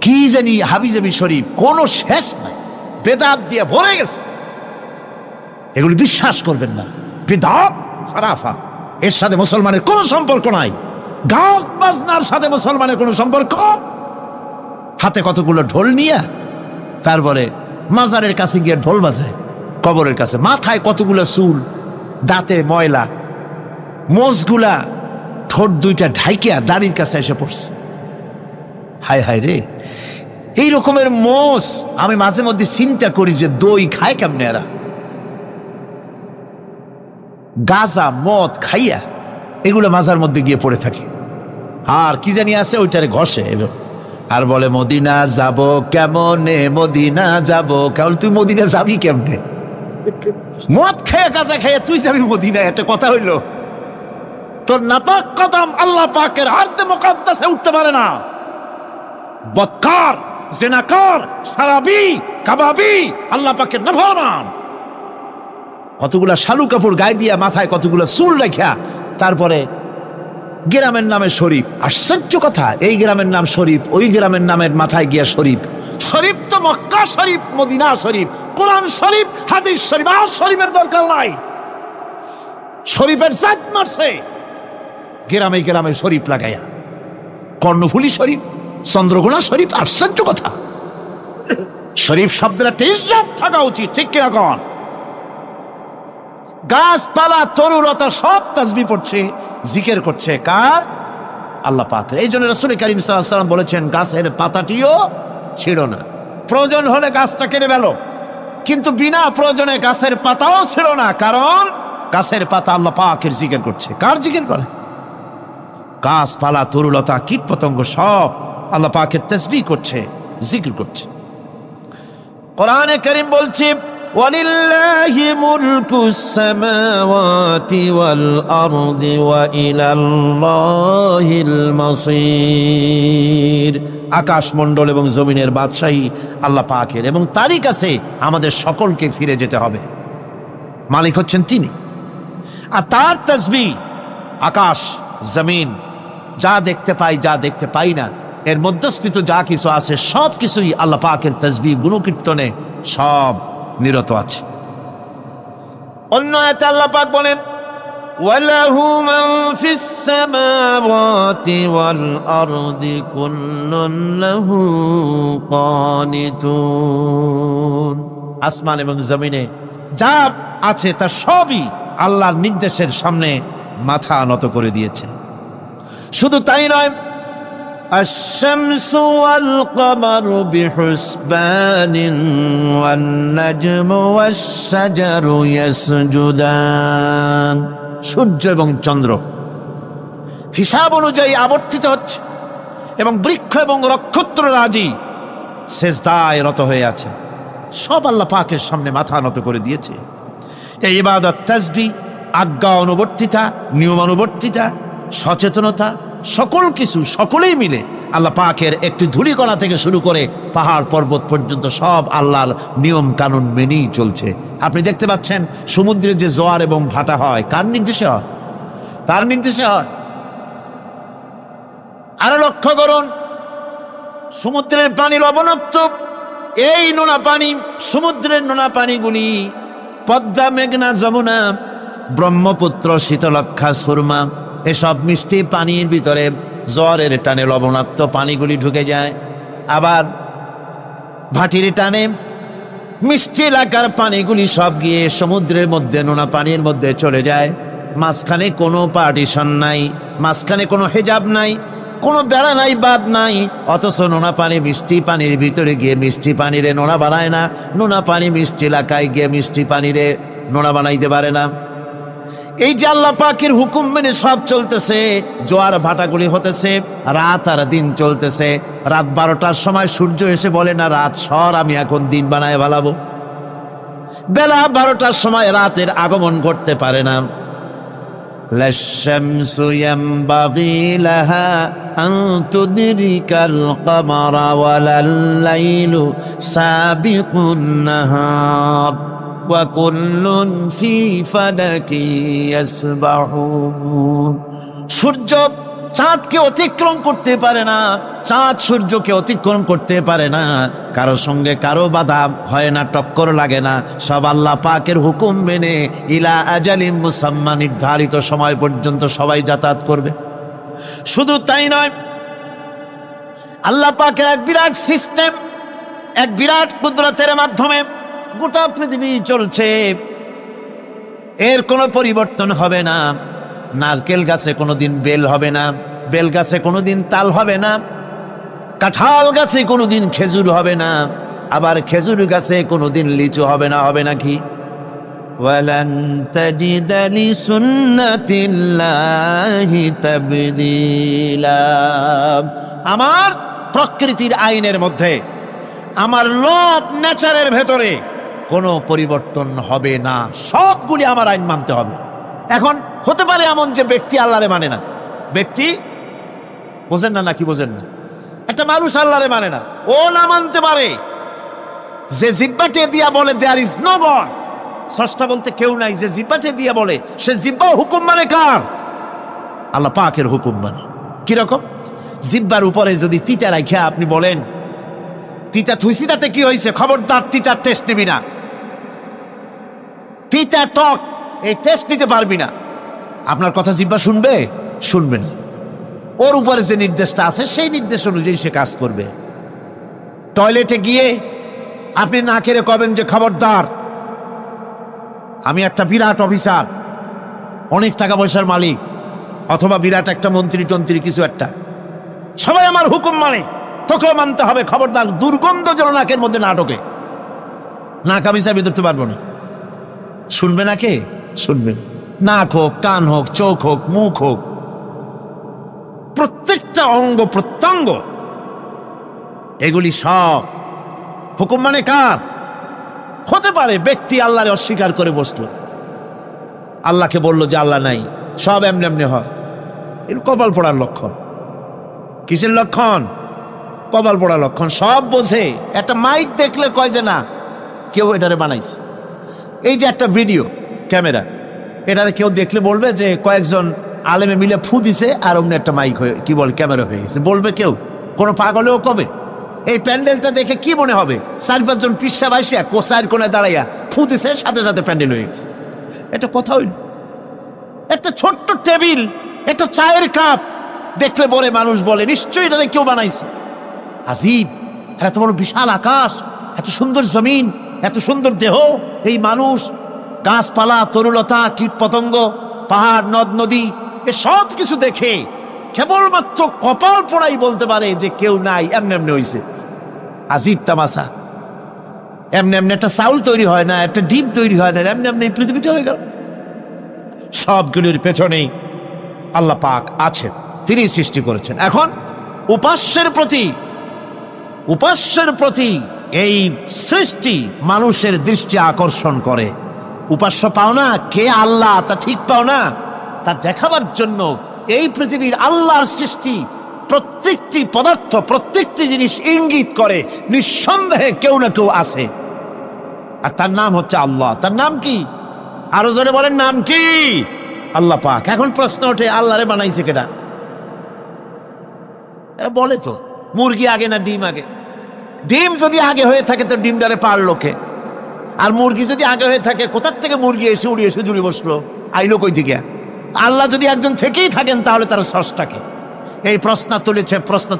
কি জানি হাবিজাবি শরীফ, কোনো শেষ নাই, বেদাত দিয়ে ভরে গেছে। এগুলি বিশ্বাস করবেন না, বেদাত খারাফা, এর সাথে মুসলমানের কোনো সম্পর্ক নাই। গান বাজনার সাথে মুসলমানের কোনো সম্পর্ক। হাতে কতগুলো ঢোল নিয়ে তারপরে মাজারের কাছে গিয়ে ঢোল বাজায়, কবরের কাছে, মাথায় কতগুলো চুল, দাঁতে ময়লা, মোষগুলা ঠোঁট দুইটা ঢাইকিয়া দাড়ির কাছে এসে পড়ছে। হায় হায় রে, এই রকমের মোষ আমি মাঝে মধ্যে চিন্তা করি যে দই খায় কেমনে এরা। গাঁজা মদ খাইয়া এগুলো মাজার মধ্যে গিয়ে পড়ে থাকে, আর কি জানি আছে ওইটারে ঘষে আর বলে মদিনা যাব কেমনে, মদিনা যাব কেমন। তুই মদিনা যাবি কেমনে? মদ খেয়ে গাঁজা খেয়ে তুই যাবি মদিনা? একটা কথা হইল? তোর নাপাক কদম আল্লাহ পাকের আরদে মুকাদ্দাসে উঠতে পারে না। বদকার, জিনাকার, শারাবি, কাবাবি, আল্লাহ পাকের নাফরমান। কতগুলা শালু কাপড় গায়ে দিয়া, মাথায় কতগুলা চুল রাখিয়া, তারপরে গ্রামের নামে শরীফ। আশ্চর্য কথা, এই গ্রামের নাম শরীফ, ওই গ্রামের নামের মাথায় গিয়া শরীফ। শরীফ তো মক্কা শরীফ, মদিনা শরীফ, কোরআন শরীফ, হাদিস শরীফ। আর শরীফের দরকার নাই। শরীফের জাত মারছে গ্রামে গ্রামে শরীফ লাগাইয়া। কর্ণফুলী শরীফ, চন্দ্রকোনা শরীফ। আশ্চর্য কথা, শরীফ শব্দের একটা ইজ্জত থাকা উচিত, ঠিক কিনা কন? গাছপালা, তরুলতা সব তাসবিহ পড়ছে, জিকির করছে কার? আল্লাহ পাক। এই জন্য রাসূল কারীম সাল্লাল্লাহু আলাইহি ওয়াসাল্লাম বলেছেন, গাছের পাতাটিও ছিঁড়ো না, প্রয়োজন হলে গাছটা কেটে ফেলো, কিন্তু বিনা প্রয়োজনে গাছের পাতাও ছিঁড়ো না, কারণ গাছের পাতা আল্লাহ পাকের জিকির করছে। কার জিকির করে? গাছপালা, তরুলতা, কীট পতঙ্গ সব আল্লাহ পাকের তাসবিহ করছে, জিকির করছে। কোরআনে কারীম বলছে, ওয়ালিল্লাহি মুলকুস সামাওয়াতি ওয়াল আরদি ওয়া ইলাল্লাহিল মাসির। আকাশ মণ্ডল এবং জমিনের বাদশাহী আল্লাহ পাকের, এবং তারই কাছে আমাদের সকলকে ফিরে যেতে হবে। মালিক হচ্ছেন তিনি, আর তার তাসবিহ আকাশ জমিন, যা দেখতে পাই যা দেখতে পাই না, এর মধ্যস্থিত যা কিছু আছে সব কিছুই আল্লাহ পাকের তাসবিহ গুণকীর্তনে সব নিরত আছে। অন্য আয়াতে আল্লাহ পাক বলেন, ওয়ালাহু মান ফিস সামাওয়াতি ওয়াল আরদি কুল্লুন লাহু কানিতুন। আসমান এবং জমিনে যা আছে তা সবই আল্লাহর নির্দেশের সামনে মাথা নত করে দিয়েছে। শুধু তাই নয়, الشمس والقمر بحسبان والنجم والشجر يسجدان সূর্য এবং চন্দ্র হিসাব অনুযায়ী আবর্তিত হচ্ছে এবং বৃক্ষ এবং নক্ষত্র রাজি সেজদায় রত হয়ে আছে। সব আল্লাহ পাকের সামনে মাথা নত করে দিয়েছে। এই ইবাদত, তাসবিহ, আজ্ঞা অনুবর্তিতা, নিয়মানুবর্তিতা, সচেতনতা, সকল কিছু সকলেই মিলে আল্লাহ পাকের একটি ধূলিকণা থেকে শুরু করে পাহাড় পর্বত পর্যন্ত সব আল্লাহর নিয়ম কানুন মেনেই চলছে। আপনি দেখতে পাচ্ছেন সমুদ্রে যে জোয়ার এবং ভাটা হয় কার নির্দেশে হয়? তার নির্দেশে হয়। আরো লক্ষ্য করুন, সমুদ্রের পানি লবণাক্ত। এই নোনা পানি, সমুদ্রের নোনা পানিগুলি পদ্মা, মেঘনা, যমুনা, ব্রহ্মপুত্র, শীতলক্ষা, সুরমা এসব মিষ্টি পানির ভিতরে জ্বরের টানে লবণাক্ত পানিগুলি ঢুকে যায়। আবার ভাটির টানে মিষ্টি এলাকার পানিগুলি সব গিয়ে সমুদ্রের মধ্যে নোনা পানির মধ্যে চলে যায়। মাঝখানে কোনো পার্টিশন নাই, মাঝখানে কোনো হেজাব নাই, কোনো বেড়া নাই, বাদ নাই। অথচ নোনা পানি মিষ্টি পানির ভিতরে গিয়ে মিষ্টি পানিরে নোনা বানায় না, নোনা পানি মিষ্টি এলাকায় গিয়ে মিষ্টি পানিরে নোনা বানাইতে পারে না। এই যে আল্লাহ পাকের হুকুম মেনে সব চলতেছে, জোয়ার ভাটাগুলি হতেছে, রাত আর দিন চলতেছে। রাত 12টার সময় সূর্য এসে বলে না রাত সর, আমি এখন দিন বানায় ভালাবো। বেলা 12টার সময় রাতের আগমন ঘটতে পারে না। লাশ-শামসু ইয়ামবাগি লাহা আন তুদরিকাল কমারা ওয়ালাল লাইলু সাবিকুন নাহার ওয়া কুল্লুন ফি ফালাকি ইয়াসবাহুন। সূর্য চাঁদকে অতিক্রম করতে পারে না, চাঁদ সূর্যকে অতিক্রম করতে পারে না। কারো সঙ্গে কারো বাধা হয় না, টক্কর লাগে না। সব আল্লাহ পাকের হুকুম মেনে ইলা আজালিম মুসাম্মা, নির্ধারিত সময় পর্যন্ত সবাই যাতায়াত করবে। শুধু তাই নয়, আল্লাহ পাকের এক বিরাট সিস্টেম, এক বিরাট কুদরতের মাধ্যমে গোটা পৃথিবী চলছে। এর কোনো পরিবর্তন হবে না। নারকেল গাছে কোনোদিন বেল হবে না, বেল গাছে কোনোদিন তাল হবে না, কাঁঠাল গাছে কোনোদিন খেজুর হবে না, আবার খেজুর গাছে কোনোদিন লিচু হবে না। হবে নাকি? ওয়ালান তাজিদা লিসুন্নাতিল্লাহি তাবদীলা। আমার প্রকৃতির আইনের মধ্যে, আমার ল অফ নেচারের ভেতরে কোনো পরিবর্তন হবে না। সবগুলি আমার আইন মানতে হবে। এখন হতে পারে এমন যে ব্যক্তি আল্লাহরে মানে না, ব্যক্তি বোঝেন না, নাকি বোঝেন না? একটা মানুষ আল্লাহরে মানে না, ও না মানতে পারে। যে জিব্বাটে দিয়া বলে দেয়ার ইজ নো গড, স্রষ্টা বলতে কেউ নাই, যে জিব্বাটে দিয়া বলে সে জিব্বা হুকুম মানে কার? আল্লাহ পাকের হুকুম মানে। কিরকম? জিব্বার উপরে যদি তিতা রাখা আপনি বলেন তিতা থুইছি, তাতে কি হয়েছে? খবরদার তিতার টেস্ট নিবি না, তিতা টক এই টেস্ট নিতে পারবি না। আপনার কথা জিব্বা শুনবে? শুনবে না। ওর উপরে যে নির্দেশটা আছে সেই নির্দেশ অনুযায়ী সে কাজ করবে। টয়লেটে গিয়ে আপনি না কেড়ে কবেন যে খবরদার, আমি একটা বিরাট অফিসার, অনেক টাকা পয়সার মালিক, অথবা বিরাট একটা মন্ত্রী টন্ত্রী কিছু একটা, সবাই আমার হুকুম মানে, তোকেও মানতে হবে। খবরদার দুর্গন্ধ যেন নাকের মধ্যে না ঢোকে, নাক আমি চাবি ধরতে পারবো না। শুনবে না কে? শুনবে না। নাক হোক, কান হোক, চোখ হোক, মুখ হোক, প্রত্যেকটা অঙ্গ প্রত্যঙ্গ, এগুলি সব হুকুম মানে কার? হতে পারে ব্যক্তি আল্লাহরে অস্বীকার করে বসলো, আল্লাহকে বলল যে আল্লাহ নাই, সব এমনি এমনি হয়। এর কপাল পড়ার লক্ষণ। কিসের লক্ষণ? কপাল পড়ার লক্ষণ। সব বোঝে। একটা মাইক দেখলে কয় যে না, কেউ এটারে বানাইছে। এই যে একটা ভিডিও ক্যামেরা, এটারে কেউ দেখলে বলবে যে কয়েকজন আলেমে মিলে ফু দিছে আর অমনি একটা মাইক হয়ে, কি বল, ক্যামেরা হয়ে গেছে। বলবে কেউ? কোনো পাগলেও কবে? এই প্যান্ডেলটা দেখে কি মনে হবে? 4-5 জন পিসা বাইসিয়া কোচার কোনায় দাঁড়াইয়া ফু দিছে, সাথে সাথে প্যান্ডেল হয়ে গেছে। এটা কথা হইল? একটা ছোট্ট টেবিল, একটা চায়ের কাপ দেখলে পরে মানুষ বলে নিশ্চয়ই এটা কেউ বানাইছে। আজীব, এত বড় বিশাল আকাশ, এত সুন্দর জমিন, এত সুন্দর দেহ, এই মানুষ, গাছপালা, তরুলতা, কীট পতঙ্গ, পাহাড়, নদ নদী, এ সব কিছু দেখে কেবলমাত্র কপাল পোড়াই বলতে পারে যে কেউ নাই, এমনি এমনি হয়েছে। আজীব তামাশা। এমনি এমনি একটা চাউল তৈরি হয় না, একটা ডিম তৈরি হয় না, এমনি এমনি পৃথিবীটা হয়ে গেল। সবগুলির পেছনেই আল্লাহ পাক আছেন, তিনি সৃষ্টি করেছেন। এখন উপাস্যের প্রতি এই সৃষ্টি মানুষের দৃষ্টি আকর্ষণ করে। উপাস্য পাও না কে আল্লাহ, তা ঠিক পাও না, তা দেখাবার জন্য এই পৃথিবীর আল্লাহর সৃষ্টি প্রত্যেকটি পদার্থ, প্রত্যেকটি জিনিস ইঙ্গিত করে নিঃসন্দেহে কেউ না কেউ আছে, আর তার নাম হচ্ছে আল্লাহ। তার নাম কি? আরো জোরে বলেন, নাম কি? আল্লাহ পাক। এখন প্রশ্ন ওঠে, আল্লাহরে বানাইছে কেটা? বলে তো, মুরগি আগে না ডিম আগে? ডিম যদি আগে হয়ে থাকে তো ডিমটারে পারলো কে? আর মুরগি যদি আগে হয়ে থাকে, কোথার থেকে মুরগি এসে উড়ে এসে জুড়ে বসলো, আইলো কই থেকে? আল্লাহ যদি একজন থেকেই থাকেন তাহলে তার স্রষ্টাকে? এই প্রশ্ন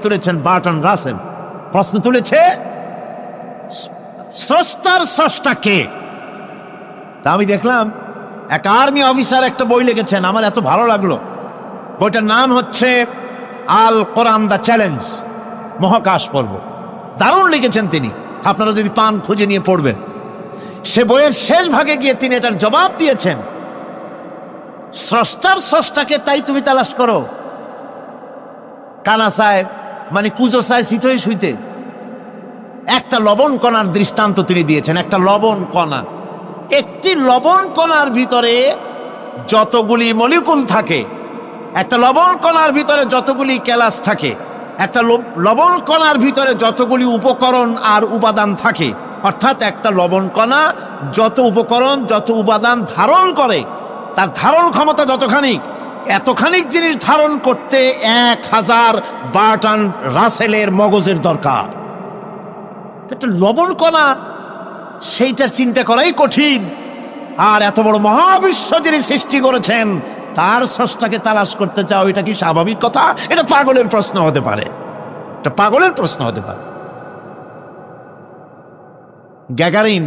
তুলেছেন বার্টন রাসেল। প্রশ্ন তুলেছে স্রষ্টার স্রষ্টাকে। তা আমি দেখলাম এক আর্মি অফিসার একটা বই লিখেছেন, আমার এত ভালো লাগলো। বইটার নাম হচ্ছে আল কোরআন দ্য চ্যালেঞ্জ, মহাকাশ পর্ব। দারুণ লিখেছেন তিনি, আপনারা যদি পান খুঁজে নিয়ে পড়বেন। সে বইয়ের শেষ ভাগে গিয়ে তিনি এটার জবাব দিয়েছেন, স্রষ্টার স্রষ্টাকে তাই তুমি তালাশ করো। কানা সাহেব মানে কুজো সাহেব শীতই শুইতে একটা লবণ কণার দৃষ্টান্ত তিনি দিয়েছেন। একটা লবণ কণা, একটি লবণ কণার ভিতরে যতগুলি মলিকুল থাকে, একটা লবণ কণার ভিতরে যতগুলি ক্যালাস থাকে, একটা লবণ কণার ভিতরে যতগুলি উপকরণ আর উপাদান থাকে, অর্থাৎ একটা লবণ কণা যত উপকরণ যত উপাদান ধারণ করে, তার ধারণ ক্ষমতা যতখানি, এতখানি জিনিস ধারণ করতে 1000 বার্টন রাসেলের মগজের দরকার। একটা লবণ কণা, সেইটা চিন্তা করাই কঠিন। আর এত বড় মহাবিশ্ব যিনি সৃষ্টি করেছেন তার স্রষ্টাকে তালাশ করতে চাও, এটা কি স্বাভাবিক কথা? এটা পাগলের প্রশ্ন হতে পারে, এটা পাগলের প্রশ্ন হতে পারে। গ্যাগারিন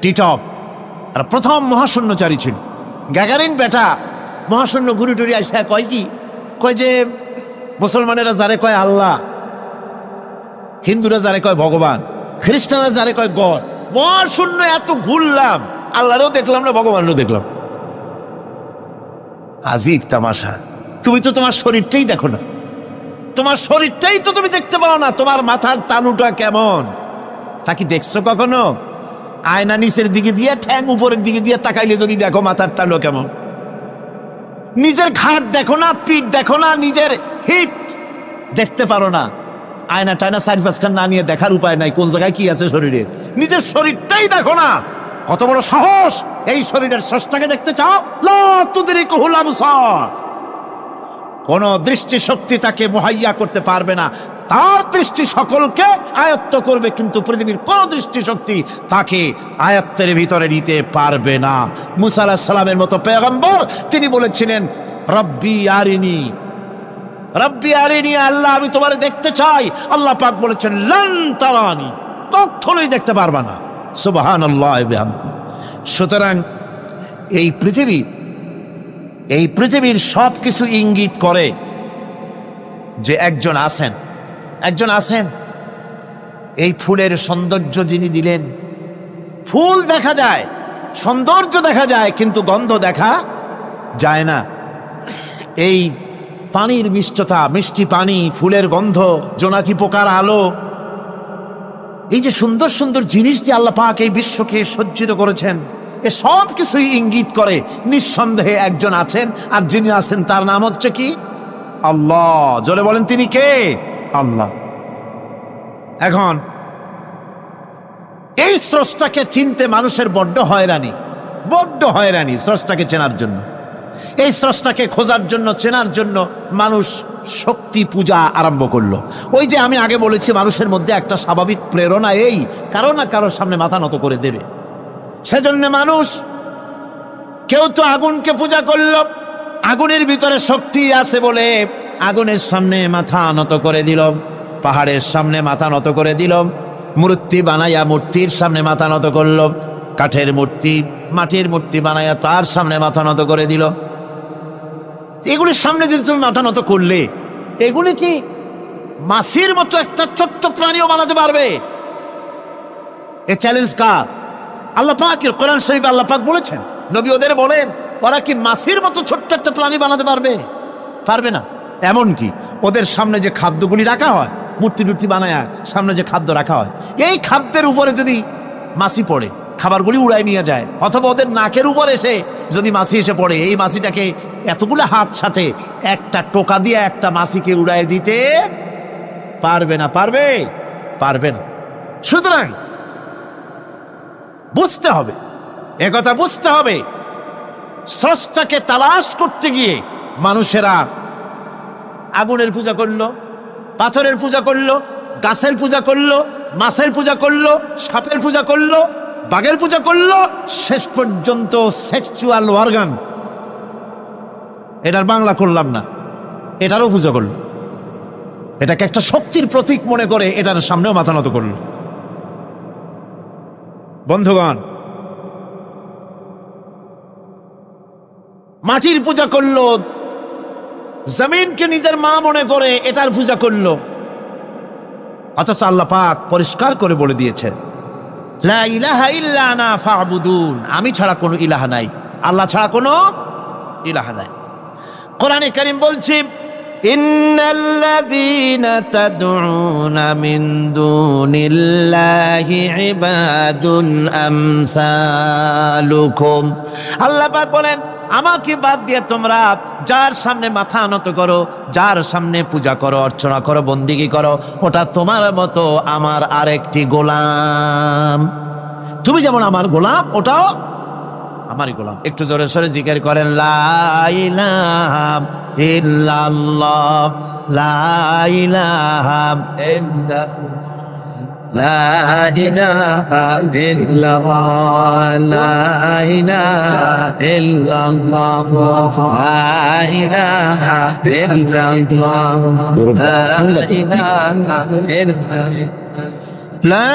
টিটপ আর প্রথম মহাশূন্যচারী ছিল। গ্যাগারিন বেটা মহাশূন্য ঘুরে টুরি আসা কয় কি, কয় যে মুসলমানেরা যারে কয় আল্লাহ, হিন্দুরা যারে কয় ভগবান, খ্রিস্টানরা যারে কয় গড, মহাশূন্য এত ঘুরলাম, আল্লাহরেও দেখলাম না, ভগবানও দেখলাম। আজীব তামাশা। তুমি তো তোমার শরীরটাই দেখো না, তোমার শরীরটাই তো তুমি দেখতে পাও না। তোমার মাথার তালুটা কেমন তা কি দেখছো কখনো? আয়না নিচের দিকে দিয়ে ঠ্যাং উপরের দিকে দিয়ে তাকাইলে যদি দেখো মাথার তালু কেমন। নিজের ঘাট দেখো না, পিঠ দেখো না, নিজের হিপ দেখতে পারো না। আয়না টায়না 4-5 খান না নিয়ে দেখার উপায় নাই কোন জায়গায় কি আছে শরীরে। নিজের শরীরটাই দেখো না, কত বড় সাহস! এই শরীরের স্রষ্টাকে দেখতে চাও? লা তুদরিকুহুল আবসার। কোন দৃষ্টি শক্তি তাকে মুহাইয়া করতে পারবে না। তার দৃষ্টি সকলকে আয়ত্ত করবে, কিন্তু পৃথিবীর কোন দৃষ্টি শক্তি তাকে আয়ত্তের ভিতরে নিতে পারবে না। মুসা আলাইহিস সালামের মতো পয়গম্বর, তিনি বলেছিলেন রব্বি আরিনি, রব্বি আরিনি, আল্লাহ আমি তোমারে দেখতে চাই। আল্লাহ পাক বলেছেন লান তারানি, কখনোই দেখতে পারবা না। সুবহানাল্লাহ ওয়া বিহামদিহি। সুতরাং এই পৃথিবীর সব কিছু ইঙ্গিত করে যে একজন আছেন। এই ফুলের সৌন্দর্য যিনি দিলেন, ফুল দেখা যায়, সৌন্দর্য দেখা যায়, কিন্তু গন্ধ দেখা যায় না। এই পানির মিষ্টতা, মিষ্টি পানি, ফুলের গন্ধ, জোনাকি পোকার আলো, এই যে সুন্দর সুন্দর জিনিস যে আল্লাহ পাক এই বিশ্বকে সজ্জিত করেছেন, এ সব কিছুই ইঙ্গিত করে নিঃসন্দেহে একজন আছেন। আর যিনি আছেন তার নাম হচ্ছে কি? আল্লাহ। জোরে বলেন, তিনি কে? আল্লাহ। এখন এই স্রষ্টাকে চিনতে মানুষের বড্ড হয়রানি স্রষ্টাকে চেনার জন্য। এই স্রষ্টাকে খোঁজার জন্য, চেনার জন্য মানুষ শক্তি পূজা আরম্ভ করলো। ওই যে আমি আগে বলেছি, মানুষের মধ্যে একটা স্বাভাবিক প্রেরণা এই কারো না কারোর সামনে মাথা নত করে দেবে। সেজন্য মানুষ, কেউ তো আগুনকে পূজা করলো, আগুনের ভিতরে শক্তি আছে বলে আগুনের সামনে মাথা নত করে দিল, পাহাড়ের সামনে মাথা নত করে দিল, মূর্তি বানাইয়া মূর্তির সামনে মাথা নত করলো, কাঠের মূর্তি, মাটির মূর্তি বানাইয়া তার সামনে মাথা নত করে দিল। এগুলির সামনে যদি তুমি মাথা নত করলে, এগুলি কি মাছির মতো একটা ছোট্ট প্রাণীও বানাতে পারবে? এ চ্যালেঞ্জ কার? আল্লাহ পাকের কোরআন শরীফে আল্লাহ পাক বলেছেন, নবী ওদের বলেন, ওরা কি মাছির মতো ছোট্ট একটা প্রাণী বানাতে পারবে? পারবে না। এমনকি ওদের সামনে যে খাদ্যগুলি রাখা হয়, মূর্তি টুর্তি বানায় সামনে যে খাদ্য রাখা হয়, এই খাদ্যের উপরে যদি মাছি পড়ে খাবারগুলি উড়াই নিয়ে যায়, অথবা ওদের নাকের উপর এসে যদি মাছি এসে পড়ে, এই মাছিটাকে এতগুলো হাত সাথে একটা টোকা দিয়ে একটা মাছিকে উড়াই দিতে পারবে না। পারবে? পারবে না। সুতরাং বুঝতে হবে, একথা বুঝতে হবে, স্রষ্টাকে তালাশ করতে গিয়ে মানুষেরা আগুনের পূজা করলো, পাথরের পূজা করলো, গাছের পূজা করলো, মাছের পূজা করলো, সাপের পূজা করলো, বাঘের পূজা করলো, শেষ পর্যন্ত সেক্সুয়াল অর্গান, এটার বাংলা করলাম না, এটারও পূজা করলো। এটাকে একটা শক্তির প্রতীক মনে করে এটার সামনেও মাথা নত করলো। বন্ধুগণ, মাটির পূজা করলো, জমিনকে নিজের মা মনে করে এটার পূজা করলো। অথচ আল্লাহ পাক পরিষ্কার করে বলে দিয়েছেন, লা ইলাহা ইল্লা আনা ফা'বুদুন, আমি ছাড়া কোনো ইলাহ নাই, আল্লাহ ছাড়া কোনো ইলাহ নাই। কোরআনে কারীম বলছে, ইন্নাল্লাযীনা তাদউনা মিন দুনিল্লাহি ইবাদুন আমসালুকুম। আল্লাহ পাক বলেন, আমাকে বাদ দিয়ে তোমরা যার সামনে মাথা নত করো, যার সামনে পূজা করো, অর্চনা করো, বন্দিগি করো, ওটা তোমার মতো আমার আরেকটি গোলাম। তুমি যেমন আমার গোলাম, ওটাও আমারই গোলাম। একটু জোরে সোরে জিকির করেন, লা ইলাহা ইল্লাল্লাহ, লা ইলাহা ইল্লাল্লাহ, লা ইলাহা ইল্লাল্লাহ, লা ইলাহা ইল্লাল্লাহ, লা ইলাহা ইল্লাল্লাহ, লা ইলাহা ইল্লাল্লাহ, লা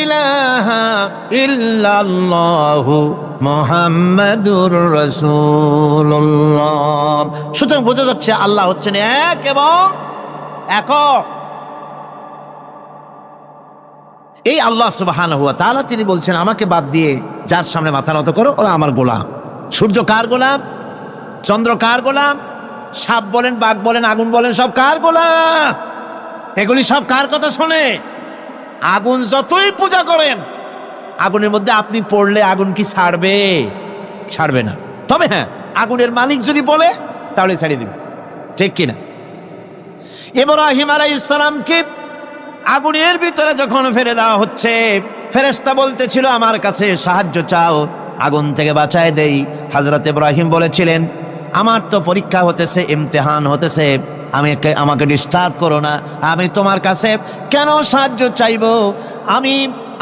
ইলাহা ইল্লাল্লাহ মুহাম্মাদুর রাসূলুল্লাহ। সুতরাং বোঝা যাচ্ছে আল্লাহ হচ্ছেন এক এবং একক। এই আল্লাহ সুবহানাহু ওয়া তাআলা তিনি বলছেন, আমাকে বাদ দিয়ে যার সামনে মাথা নত করো, ওরা আমার গোলাম। সূর্য কার গোলাম? চন্দ্র কার গোলাম? সাপ বলেন, বাঘ বলেন, আগুন বলেন, সব কার গোলাম? এগুলি সব কার কথা শোনে? আগুন যতই পূজা করেন, আগুনের মধ্যে আপনি পড়লে আগুন কি ছাড়বে? ছাড়বে না। তবে হ্যাঁ, আগুনের মালিক যদি বলে তাহলে ছাড়িয়ে দিবে, ঠিক কিনা? ইব্রাহিম আলাইহিস সালামকে আগুনের ভিতরে যখন ফেলে দেওয়া হচ্ছে, ফেরেশতা বলতেছিল, আমার কাছে সাহায্য চাও, আগুন থেকে বাঁচায় দেই। হযরত ইব্রাহিম বলেছিলেন, আমার তো পরীক্ষা হতেছে, ইমতিহান হতেছে, আমাকে ডিস্টার্ব করো না, আমি তোমার কাছে কেন সাহায্য চাইবো? আমি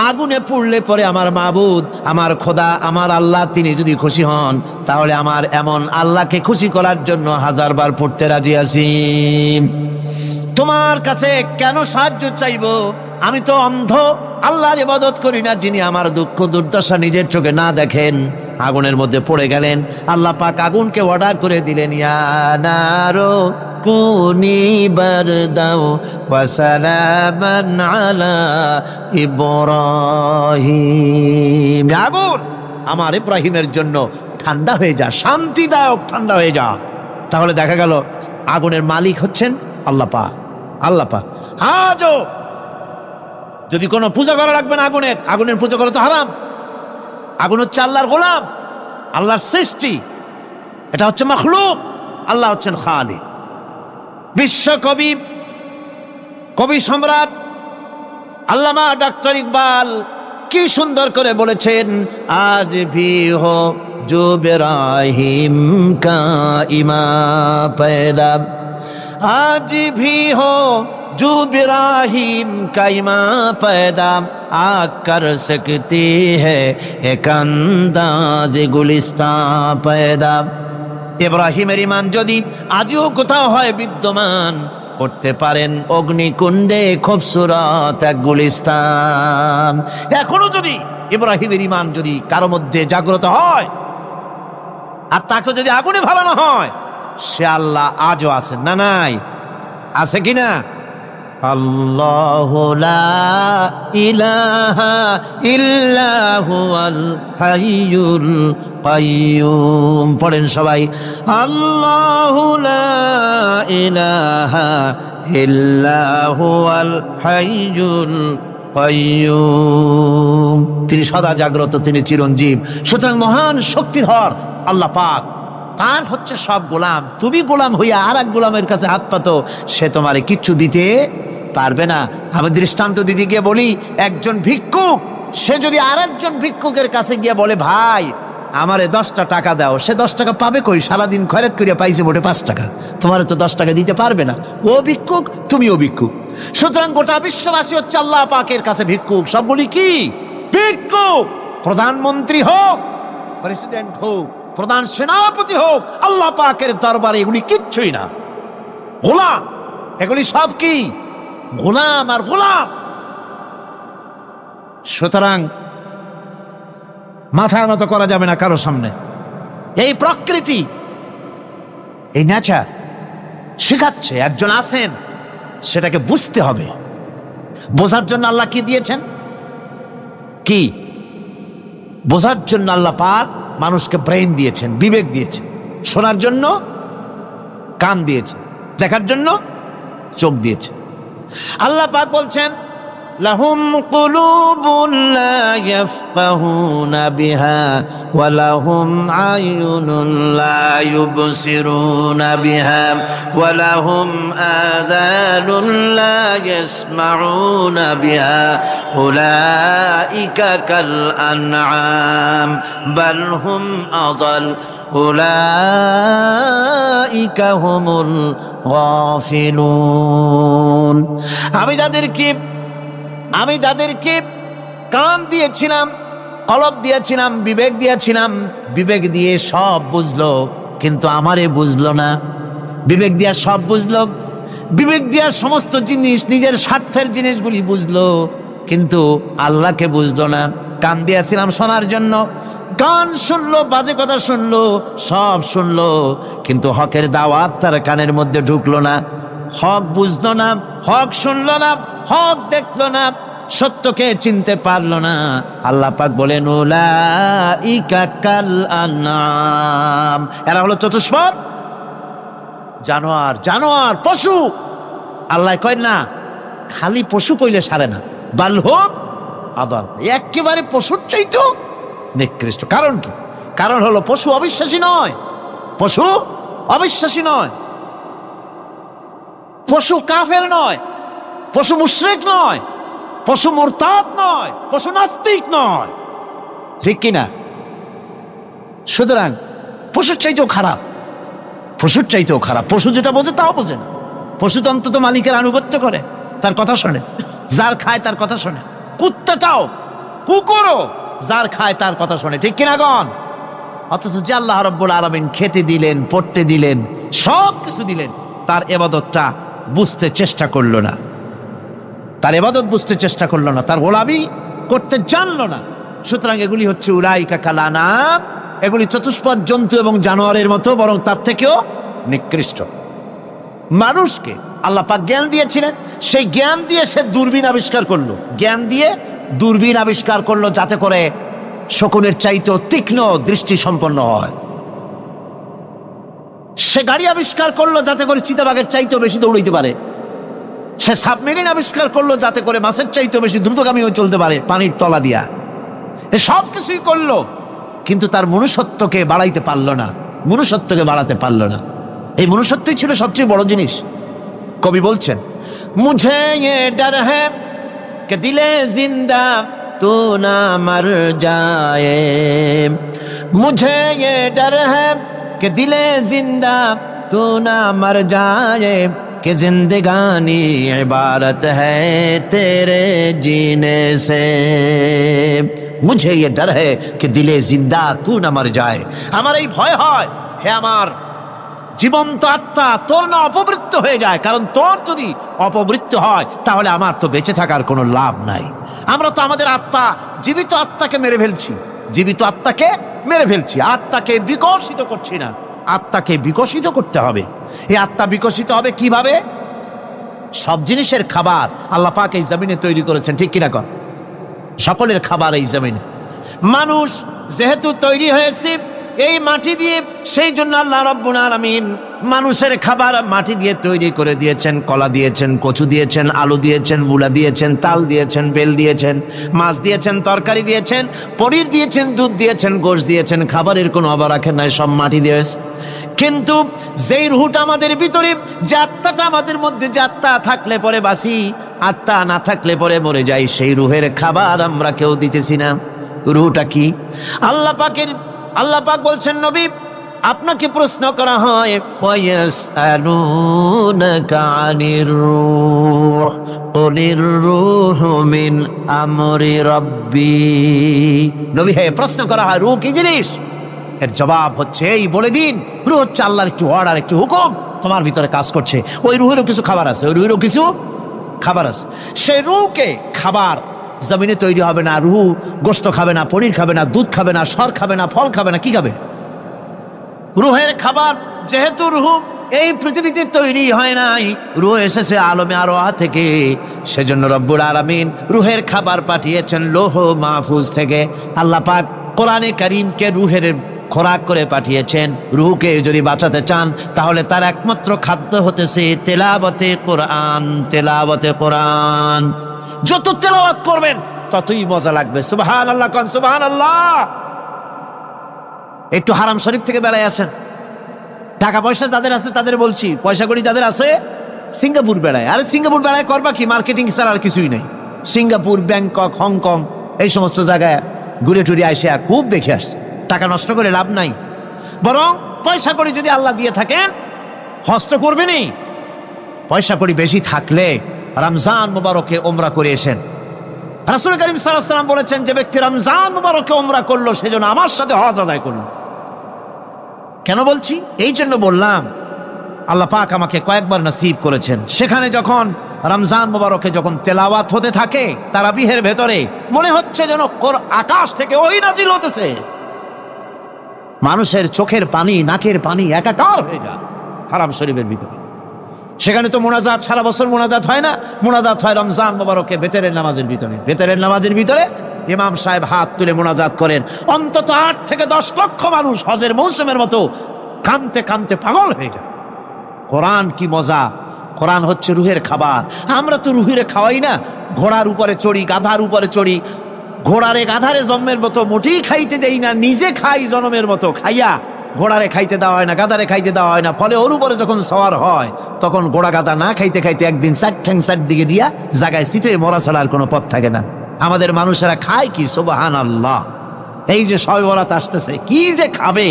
আগুনে পুড়লে পরে আমার মাবুদ, আমার খোদা, আমার আল্লাহ, তিনি যদি খুশি হন, তাহলে আমার এমন আল্লাহকে খুশি করার জন্য 1000 বার পড়তে রাজি আছি। তোমার কাছে কেন সাহায্য চাইবো? আমি তো অন্ধ, আল্লাহর ইবাদত করি না, যিনি আমার দুঃখ দুর্দশা নিজের চোখে না দেখেন। আগুনের মধ্যে পড়ে গেলেন। আল্লাহ পাক আগুনকে অর্ডার করে দিলেন, ইয়া নারু কুনি বারদাও ওয়া সালামান আলা ইব্রাহিম। আগুন, আমার ইব্রাহিমের জন্য ঠান্ডা হয়ে যা, শান্তিদায়ক ঠান্ডা হয়ে যা। তাহলে দেখা গেল আগুনের মালিক হচ্ছেন আল্লাহ পাক। আল্লাহ পাক আজও যদি কোনো পূজা করা রাখবেন আগুনের, আগুনের পূজা করা তো হারাম। আগুন হচ্ছে আল্লাহর গোলাম, আল্লাহর সৃষ্টি, এটা হচ্ছে মাখলুক, আল্লাহ হচ্ছেন খালিক। বিশ্বকবি, কবি সম্রাট আল্লামা ডক্টর ইকবাল কি সুন্দর করে বলেছেন, আজ ভি হো जो इब्राहिम का इमा पैदा, आज भी हो जो इब्राहिम का इमा पैदा, आ कर सकती है एक अंदाज गुलिस्तां पैदा। ইব্রাহিমের ইমান যদি আজও কোথাও হয় বিদ্যমান, করতে পারেন অগ্নিকুণ্ডে খুবসুরত এক গুলিস্তান। এখনো যদি ইব্রাহিমের ইমান যদি কারো মধ্যে জাগ্রত হয় আর তাকে যদি আগুনে ভালানো হয়, সে আল্লাহ আজও আছেন না নাই? আছে কিনা? আল্লাহু লা ইলাহা ইল্লা হুয়াল হাইয়ুল কাইয়্যুম। পড়েন সবাই, আল্লাহু লা ইলাহা ইল্লা হুয়াল হাইয়ুল কাইয়্যুম। তিনি সদা জাগ্রত, তিনি চিরঞ্জীব। সুতরাং মহান শক্তিধর আল্লাহ পাক, তার হচ্ছে সব গোলাম। তুমি গোলাম হইয়া আর এক গোলামের কাছে হাত পাতো, সে তোমারে কিচ্ছু দিতে পারবে না। আমি দৃষ্টান্ত দিদি গিয়ে বলি, একজন ভিক্ষুক সে যদি আর একজন ভিক্ষুকের কাছে গিয়ে বলে, ভাই আমারে 10টা টাকা দাও, সে 10 টাকা পাবে কই? সারাদিন খয়রাত করিয়া পাইছে মোটে 5 টাকা, তোমারে তো 10 টাকা দিতে পারবে না। ও ভিক্ষুক, তুমিও ভিক্ষুক। সুতরাং গোটা বিশ্ববাসী হচ্ছে আল্লাহ পাকের কাছে ভিক্ষুক। সবগুলি কি ভিক্ষুক? প্রধানমন্ত্রী হোক, প্রেসিডেন্ট হোক, প্রধান সেনাপতি হোক, আল্লাহ পাকের দরবারে এগুলি কিচ্ছুই না, গোলাম। এগুলি সব কি? গোলাম আর গোলাম। সুতরাং মাথা নত করা যাবে না কারো সামনে। এই প্রকৃতি, এই নেচার শেখাচ্ছে একজন আছেন, সেটাকে বুঝতে হবে। বোঝার জন্য আল্লাহ কি দিয়েছেন? কি বোঝার জন্য আল্লাহ পাক মানুষকে ব্রেইন দিয়েছেন, বিবেক দিয়েছেন। শোনার জন্য কান দিয়েছে, দেখার জন্য চোখ দিয়েছে। আল্লাহ পাক বলছেন, লাহুম কুলুবুন লা ইয়াফকাহুনা বিহা ওয়া লাহুম আয়ুনুন লা ইউবসিরুনা বিহা ওয়া লাহুম আযানুন লা ইয়াসমাউনা বিহা উলাইকা কাল আনআম বাল হুম আযাল উলাইকা হুমুল গাফিলুন। আমি যাদেরকে কান দিয়েছিলাম, কলব দিয়েছিলাম, বিবেক দিয়েছিলাম, বিবেক দিয়ে সব বুঝলো, কিন্তু আমারে বুঝলো না। বিবেক দিয়া সব বুঝলো, বিবেক দিয়া সমস্ত জিনিস, নিজের স্বার্থের জিনিসগুলি বুঝলো, কিন্তু আল্লাহকে বুঝলো না। কান দিয়েছিলাম শোনার জন্য, গান শুনলো, বাজে কথা শুনলো, সব শুনলো, কিন্তু হকের দাওয়াত তার কানের মধ্যে ঢুকলো না। হক বুঝলো না, হক শুনলো না, হক দেখলো না, সত্যকে চিনতে পারলো না। আল্লাহ পাক বলেন, উলাইকা কাল আনআম, এরা হলো চতুষ্পদ জানোয়ার, জানোয়ার পশু। আল্লাহ কয় না, খালি পশু কইলে সারে না, বাল হুম আযাল, একেবারে পশুর চাইতেও নিকৃষ্ট। কারণ কি? কারণ হলো পশু অবিশ্বাসী নয়, পশু অবিশ্বাসী নয়, পশু কাফের নয়, পশু মুশরিক নয়, পশু মুরতাদ নয়, পশু নাস্তিক নয়, ঠিক কিনা? সুতরাং পশুর চাইতেও খারাপ, পশুর চাইতেও খারাপ। পশু যেটা বোঝে তাও বোঝে না। পশু তো অন্তত মালিকের আনুগত্য করে, তার কথা শোনে, যার খায় তার কথা শোনে। কুত্তাটাও, কুকুরও যার খায় তার কথা শোনে, ঠিক কিনা গণ? অথচ যে আল্লাহ রাব্বুল আলামিন খেতে দিলেন, পড়তে দিলেন, সব কিছু দিলেন, তার ইবাদতটা বুঝতে চেষ্টা করলো না, তার ইবাদত বুঝতে চেষ্টা করলো না, তার গোলামি করতে জানলো না। সুতরাং এগুলি হচ্ছে উলাইকা কাল আনআম, এগুলি চতুষ্পদ জন্তু এবং জানোয়ারের মতো, বরং তার থেকেও নিকৃষ্ট। মানুষকে আল্লাহ পাক জ্ঞান দিয়েছিলেন, সেই জ্ঞান দিয়ে সে দূরবীন আবিষ্কার করলো, জ্ঞান দিয়ে দূরবীন আবিষ্কার করলো, যাতে করে শকুনের চাইতেও তীক্ষ্ণ দৃষ্টি সম্পন্ন হয়। সে গাড়ি আবিষ্কার করলো, যাতে করে চিতাবাঘের চাইতেও বেশি দৌড়াইতে পারে। সে সাবমেরিন আবিষ্কার করলো, যাতে করে মাছের চাইতেও বেশি দ্রুতগামী হয়ে চলতে পারে পানির তলা দিয়া। এ সব কিছুই করলো, কিন্তু তার মনুষ্যত্বকে বাড়াইতে পারলো না, মনুষ্যত্বকে বাড়াতে পারলো না। এই মনুষ্যত্বই ছিল সবচেয়ে বড় জিনিস। কবি বলছেন, মুঝে ये डर है कि दिले जिंदा तू ना मर जाए, मुझे ये डर है कि दिले जिंदा तू ना मर जाए, कि जिंदगानी इबारत है तेरे जीने से, मुझे ये डर है कि दिले जिंदा तू ना मर जाए। আমার এই ভয় হয়, হে আমার জীবন্ত আত্মা, তোর না অপমৃত্যু হয়ে যায়। কারণ তোর যদি অপমৃত্যু হয়, তাহলে আমার তো বেঁচে থাকার কোনো লাভ নাই। আমরা তো আমাদের আত্মা, জীবিত আত্মাকে মেরে ফেলছি, জীবিত আত্মাকে মেরে ফেলছি, আত্মাকে বিকশিত করছি না। আত্মাকে বিকশিত করতে হবে। এই আত্মা বিকশিত হবে কিভাবে? সব জিনিসের খাবার আল্লাহ পাক এই জমিনে তৈরি করেছেন, ঠিক কিনা কর? সকলের খাবার এই জমিনে। মানুষ যেহেতু তৈরি হয়েছে এই মাটি দিয়ে, সেই জন্য আল্লাহ রাব্বুল আলামিন মানুষের খাবার মাটি দিয়ে তৈরি করে দিয়েছেন। কলা দিয়েছেন, কচু দিয়েছেন, আলু দিয়েছেন, মূলা দিয়েছেন, তাল দিয়েছেন, বেল দিয়েছেন, মাছ দিয়েছেন, তরকারি দিয়েছেন, পনির দিয়েছেন, দুধ দিয়েছেন, গোশত দিয়েছেন। খাবারের কোনো অভাব রাখেন নাই, সব মাটি দিয়েছে। কিন্তু যেই রুহটা আমাদের ভিতরে, যে আত্মাটা আমাদের মধ্যে, যে আত্মা থাকলে পরে বাঁচি, আত্মা না থাকলে পরে মরে যাই, সেই রুহের খাবার আমরা কেউ দিতেছি না। রুহটা কি? আল্লাহ পাক বলছেন, নবী আপনাকে প্রশ্ন করা হয়, ওয়ায়াসআলুনাকা আনির রূহ কুলির রূহু মিন আমরি রাব্বি। নবী হে, প্রশ্ন করা হয় রূহ কি জিনিস? এর জবাব হচ্ছে এই, বলে দিন রূহ হচ্ছে আল্লাহর একটু অর্ডার, একটু হুকুম তোমার ভিতরে কাজ করছে। ওই রূহেরও কিছু খাবার আছে, ওই রূহেরও কিছু খাবার আছে। সেই রূহকে খাবার জমিনে তৈরি হবে না। রূহ গোশত খাবে না, পনির খাবে না, দুধ খাবে না, সর খাবে না, ফল খাবে না, কি খাবে? রূহের খাবার। যেহেতু রূহ এই পৃথিবীতে তৈরি হয় নাই, রূহ এসেছে আলমে আরওয়াহ থেকে, সেজন্য রব্বুল আলামিন রূহের খাবার পাঠিয়েছেন লৌহ মাহফুজ থেকে। আল্লাহ পাক কোরআনে কারীমকে রূহের খোরাক করে পাঠিয়েছেন। রূহকে যদি বাঁচাতে চান তাহলে তার একমাত্র খাদ্য হতেছে তেলাওয়াতে কোরআন। তেলাওয়াতে কোরআন যত তেলাওয়াত করবেন ততই মজা লাগবে। সুবহানাল্লাহ, কোন সুবহানাল্লাহ। একটু হারাম শরীফ থেকে বেড়ায় আসেন। টাকা পয়সা যাদের আছে তাদের বলছি, পয়সা করি যাদের আছে, সিঙ্গাপুর বেড়ায়। আরে সিঙ্গাপুর বেড়ায় করবা কি? মার্কেটিং ছাড়া আর কিছুই নেই। সিঙ্গাপুর, ব্যাংকক, হংকং এই সমস্ত জায়গায় ঘুরে টুরে আসে, খুব দেখে আসছে। টাকা নষ্ট করে লাভ নাই, বরং পয়সা করি যদি আল্লাহ দিয়ে থাকেন হস্ত করবেনই। পয়সা করি বেশি থাকলে রমজান মুবারকে ওমরা করে এসেন। রাসূল করিম সাল্লাল্লাহু আলাইহি ওয়াসাল্লাম বলেছেন, যে ব্যক্তি রমজান মুবারকে ওমরা করলো সেজন্য আমার সাথে হজ আদায় করলো। কেন বলছি? এই জন্য বললাম, আল্লাহ পাক আমাকে কয়েকবার নসিব করেছেন। সেখানে যখন রমজান মুবারকে যখন তেলাওয়াত হতে থাকে তারাবিহের ভেতরে, মনে হচ্ছে যেন আকাশ থেকে ওই নাজিল হতেছে। মানুষের চোখের পানি, নাকের পানি একাকার হয়ে যায় হারাম শরীফের ভিতরে। সেখানে তো মোনাজাত সারা বছর মোনাজাত হয় না, মোনাজাত হয় রমজান মুবারকে বেতেরের নামাজের ভিতরে। বেতেরের নামাজের ভিতরে ইমাম সাহেব হাত তুলে মোনাজাত করেন। অন্তত 8 থেকে 10 লক্ষ মানুষ হজের মৌসুমের মতো কানতে কানতে পাগল হয়ে যায়। কোরআন কি মজা! কোরআন হচ্ছে রুহের খাবার। আমরা তো রুহের খাওয়াই না। ঘোড়ার উপরে চড়ি, গাধার উপরে চড়ি, ঘোড়ারে গাধারে জন্মের মতো মোটেই খাইতে দেই না, নিজে খাই জন্মের মতো। খাইয়া ঘোড়ারে খাইতে দেওয়া হয় না, গাধারে খাইতে দেওয়া হয় না। ফলে ওর উপরে যখন সওয়ার হয় তখন ঘোড়া গাধা না খাইতে খাইতে একদিন 4 ঠ্যাং 4 দিকে দিয়া জায়গায় সিটে মরা ছাড়া আর কোনো পথ থাকে না। আমাদের মানুষেরা খায় কি? সুবহানাল্লাহ। এই যে শবে বরাত আসতেছে, কি যে খাবে!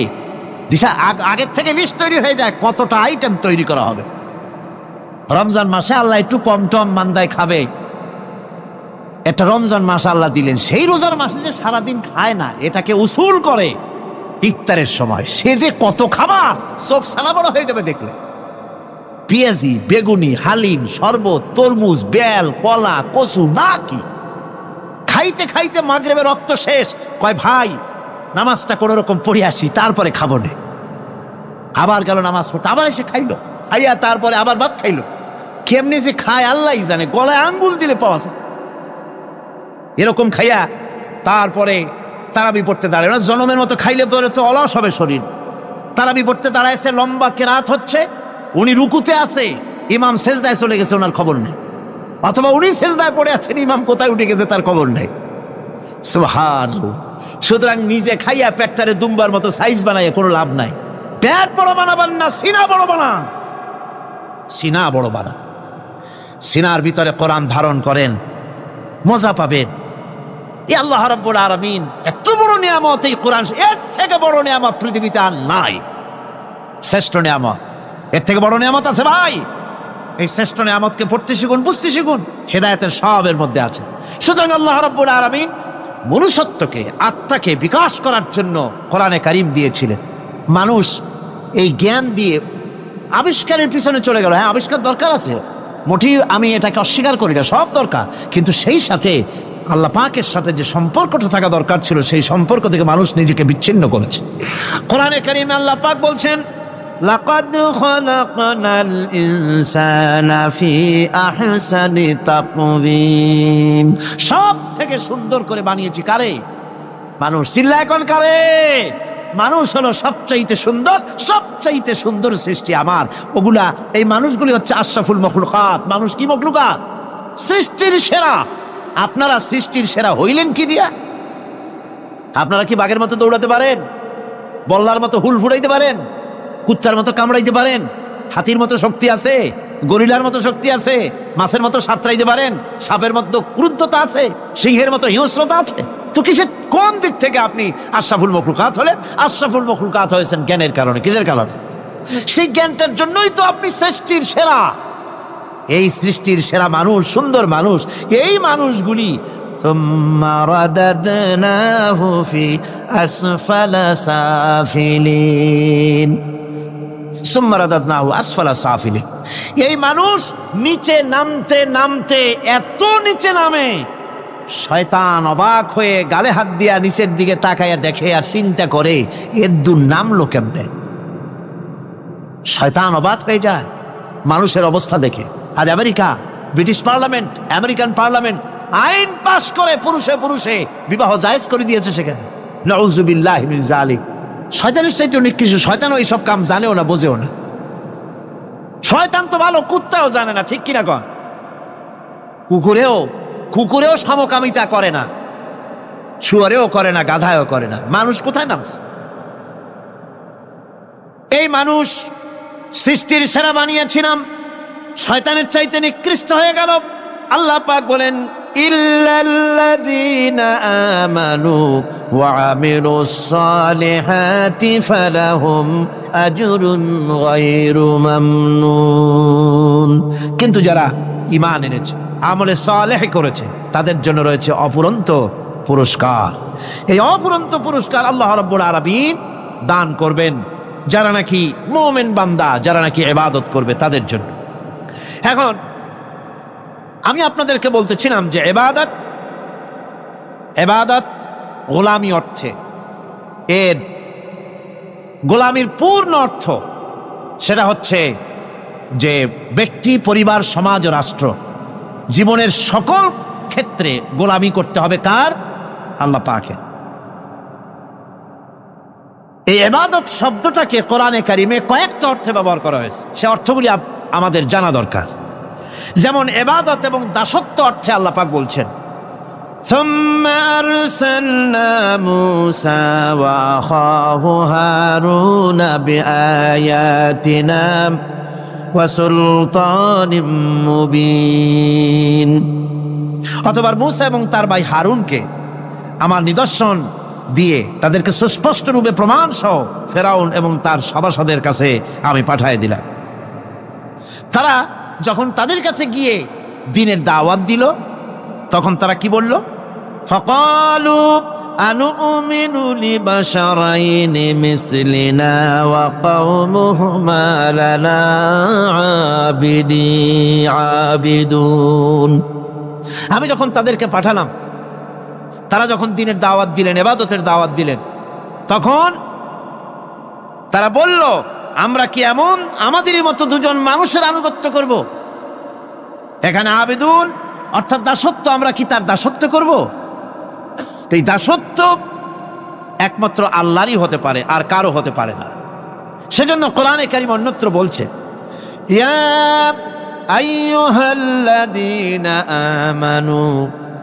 দিশা আগের থেকে লিস্ট তৈরি হয়ে যায় কতটা আইটেম তৈরি করা হবে। রমজান মাসে আল্লাহ একটু কম টম মান্দায় খাবে, একটা রমজান মাস আল্লাহ দিলেন। সেই রোজার মাসে যে সারাদিন খায় না, এটাকে উসুল করে ইফতারের সময় সে যে কত খাবার, চোখ সানা বড় হয়ে যাবে দেখলে। পেঁয়াজি, বেগুনি, হালিম, শরবত, তরমুজ, বেল, কলা, কচু, না কি খাইতে খাইতে মাগরিবের রক্ত শেষ। কয় ভাই নামাজটা কোনো রকম পড়ে আসি, তারপরে খাবো নে। আবার গেল নামাজ পড়তে, আবার এসে খাইলো, খাইয়া তারপরে আবার ভাত খাইলো। কেমনি যে খায় আল্লাহই জানে, গলায় আঙ্গুল দিলে পাওয়া যায়। এরকম খাইয়া তারপরে তারাবি পড়তে দাঁড়ায় না। জনমের মতো খাইলে পরে তো অলস হবে শরীর। তারাবি পড়তে দাঁড়াইছে, লম্বা কেরাত হচ্ছে, উনি রুকুতে আছে, ইমাম সেজদায় চলে গেছে, ওনার খবর নেই। অথবা উনি সেজদায় পড়ে আছেন, ইমাম কোথায় উঠে গেছে তার খবর নেই। সুবহানাল্লাহ। সুতরাং নিজে খাইয়া পেটটারে দুম্বার মতো সাইজ বানাইয়া কোনো লাভ নাই। পেট বড় বানাবেন না, সিনা বড় বানান। সিনা বড় বানান, সিনার ভিতরে কোরআন ধারণ করেন, মজা পাবেন। এই আল্লাহ রাব্বুল আলামিন এত বড় নিয়ামত, এই কোরআন, এর থেকে বড় নিয়ামত পৃথিবীতে আর নাই। শ্রেষ্ঠ নিয়ামত, এর থেকে বড় নিয়ামত আছে ভাই? এই শ্রেষ্ঠ নিয়ামতকে পড়তে শিখুন, বুঝতে শিখুন। হেদায়েতের সবের মধ্যে আছে। সুতরাং আল্লাহ রাব্বুল আলামিন মনুষ্যত্বকে, আত্মাকে বিকাশ করার জন্য কোরআনে কারীম দিয়েছিলেন। মানুষ এই জ্ঞান দিয়ে আবিষ্কারের পিছনে চলে গেল। হ্যাঁ, আবিষ্কার দরকার আছে, মোটেই আমি এটাকে অস্বীকার করি না, সব দরকার। কিন্তু সেই সাথে আল্লাহ পাকের সাথে যে সম্পর্কটা থাকা দরকার ছিল, সেই সম্পর্ক থেকে মানুষ নিজেকে বিচ্ছিন্ন করেছে। কোরআনে কারীমে আল্লাহ পাক বলছেন, লাকাদ খালাকনাল ইনসানা ফি আহসানি তাকওয়িম। সব থেকে সুন্দর করে বানিয়েছি কারে? মানুষ। চিল্লা এখন কারে? মানুষ হলো সবচাইতে সুন্দর, সবচাইতে সুন্দর সৃষ্টি আমার। ওগুলা, এই মানুষগুলি হচ্ছে আশরাফুল মখলুকাত। মানুষ কি মখলুকাত? সৃষ্টির সেরা। আপনারা সৃষ্টির সেরা হইলেন কি দিয়া? আপনারা কি বাঘের মতো দৌড়াতে পারেন? বল্লার মতো হুল ফুটাইতে পারেন? কুত্তার মতো কামড়াইতে পারেন? হাতির মতো শক্তি আছে? গরিলার মতো শক্তি আছে? মাছের মতো সাঁতরাইতে পারেন? সাপের মতো ক্রুদ্ধতা আছে? সিংহের মতো হিংস্রতা আছে? তো কিসের, কোন দিক থেকে আপনি আশরাফুল মখলুকাত হলেন? আশরাফুল মখলুকাত হয়েছেন জ্ঞানের কারণে। কিসের কারণে? সেই জ্ঞানটার জন্যই তো আপনি সৃষ্টির সেরা। এই সৃষ্টির সেরা মানুষ, সুন্দর মানুষ, এই মানুষগুলি সুম্মা রাদাদনাহু ফি আসফালা সাফিলিন, সুম্মা রাদাদনাহু আসফালা সাফিলিন। এই মানুষ নিচে নামতে নামতে এত নিচে নামে, শয়তান অবাক হয়ে গালে হাত দিয়া নিচের দিকে তাকাইয়া দেখে আর চিন্তা করে এর নামলো কেমনে। শয়তান অবাক হয়ে যায় মানুষের অবস্থা দেখে। আজ America, British parliament, American parliament আইন পাশ করে পুরুষে পুরুষে বিবাহ জায়েজ করে দিয়েছে সেখানে। নাউযুবিল্লাহি মিন যালিক। শয়তানের চাইতে অনেক কিছু। শয়তানও এইসব কাম জানেও না, বোঝেও না। শয়তান তো ভালো, কুত্তাও জানে না, ঠিক কিনা কন? কুকুরেও সমকামিতা করে না, শুয়ারেও করে না, গাধায়ও করে না। মানুষ কোথায় নামছে? এই মানুষ সৃষ্টির সেরা বানিয়েছিলাম, শয়তানের চাইতে নিকৃষ্ট হয়ে গেল। আল্লাহ পাক বলেন, ইল্লাল্লাযীনা আমানু ওয়া আমিলুস সালিহাতি ফালাহুম আজরুন গায়রু মামনুন। কিন্তু যারা ঈমান এনেছে, আমলে সালেহ করেছে, তাদের জন্য রয়েছে অফুরন্ত পুরস্কার। এই অফুরন্ত পুরস্কার আল্লাহ রাব্বুল আলামিন দান করবেন যারা নাকি মুমিন বান্দা, যারা নাকি ইবাদত করবে তাদের জন্য। এখন আমি আপনাদেরকে বলতেছিলাম যে ইবাদত গোলামি অর্থে, এর গোলামির পূর্ণ অর্থ সেটা হচ্ছে যে ব্যক্তি, পরিবার, সমাজ ও রাষ্ট্র, জীবনের সকল ক্ষেত্রে গোলামি করতে হবে কার? আল্লাহ পাকের। এই ইবাদত শব্দটাকে কোরআনে কারিমে কয়েকটা অর্থে ব্যবহার করা হয়েছে। সে অর্থগুলি আমাদের জানা দরকার। যেমন ইবাদত এবং দাসত্ব অর্থে আল্লাহ পাক বলছেন, সুম্মা আরসালনা মূসা ওয়া আখাহু হারুনা বিআয়াতিনা ওয়া সুলতানিম মুবিন। অথবা মূসা এবং তার ভাই হারুনকে আমার নিদর্শন দিয়ে তাদেরকে সুস্পষ্ট রূপে প্রমাণ সহ ফেরাউন এবং তার সভাসদের কাছে আমি পাঠিয়ে দিলাম। তারা যখন তাদের কাছে গিয়ে দ্বীনের দাওয়াত দিল, তখন তারা কি বলল? ফাকালু আনুমিনু লিবাশারাইনি মিসলিনা ওয়া কওমুহুমা লানা আবিদুন। আমি যখন তাদেরকে পাঠালাম, তারা যখন দ্বীনের দাওয়াত দিলেন, ইবাদতের দাওয়াত দিলেন, তখন তারা বলল, আমরা কি এমন আমাদেরই মতো দুজন মানুষের আনুগত্য করব? এখানে আবিদুন অর্থাৎ দাসত্ব, আমরা কি তার দাসত্ব করব? এই দাসত্ব একমাত্র আল্লাহরই হতে পারে, আর কারো হতে পারে না। সেজন্য কোরআনে কারীম অন্যত্র বলছে, ইয়া আইয়ুহাল্লাযীনা আমানু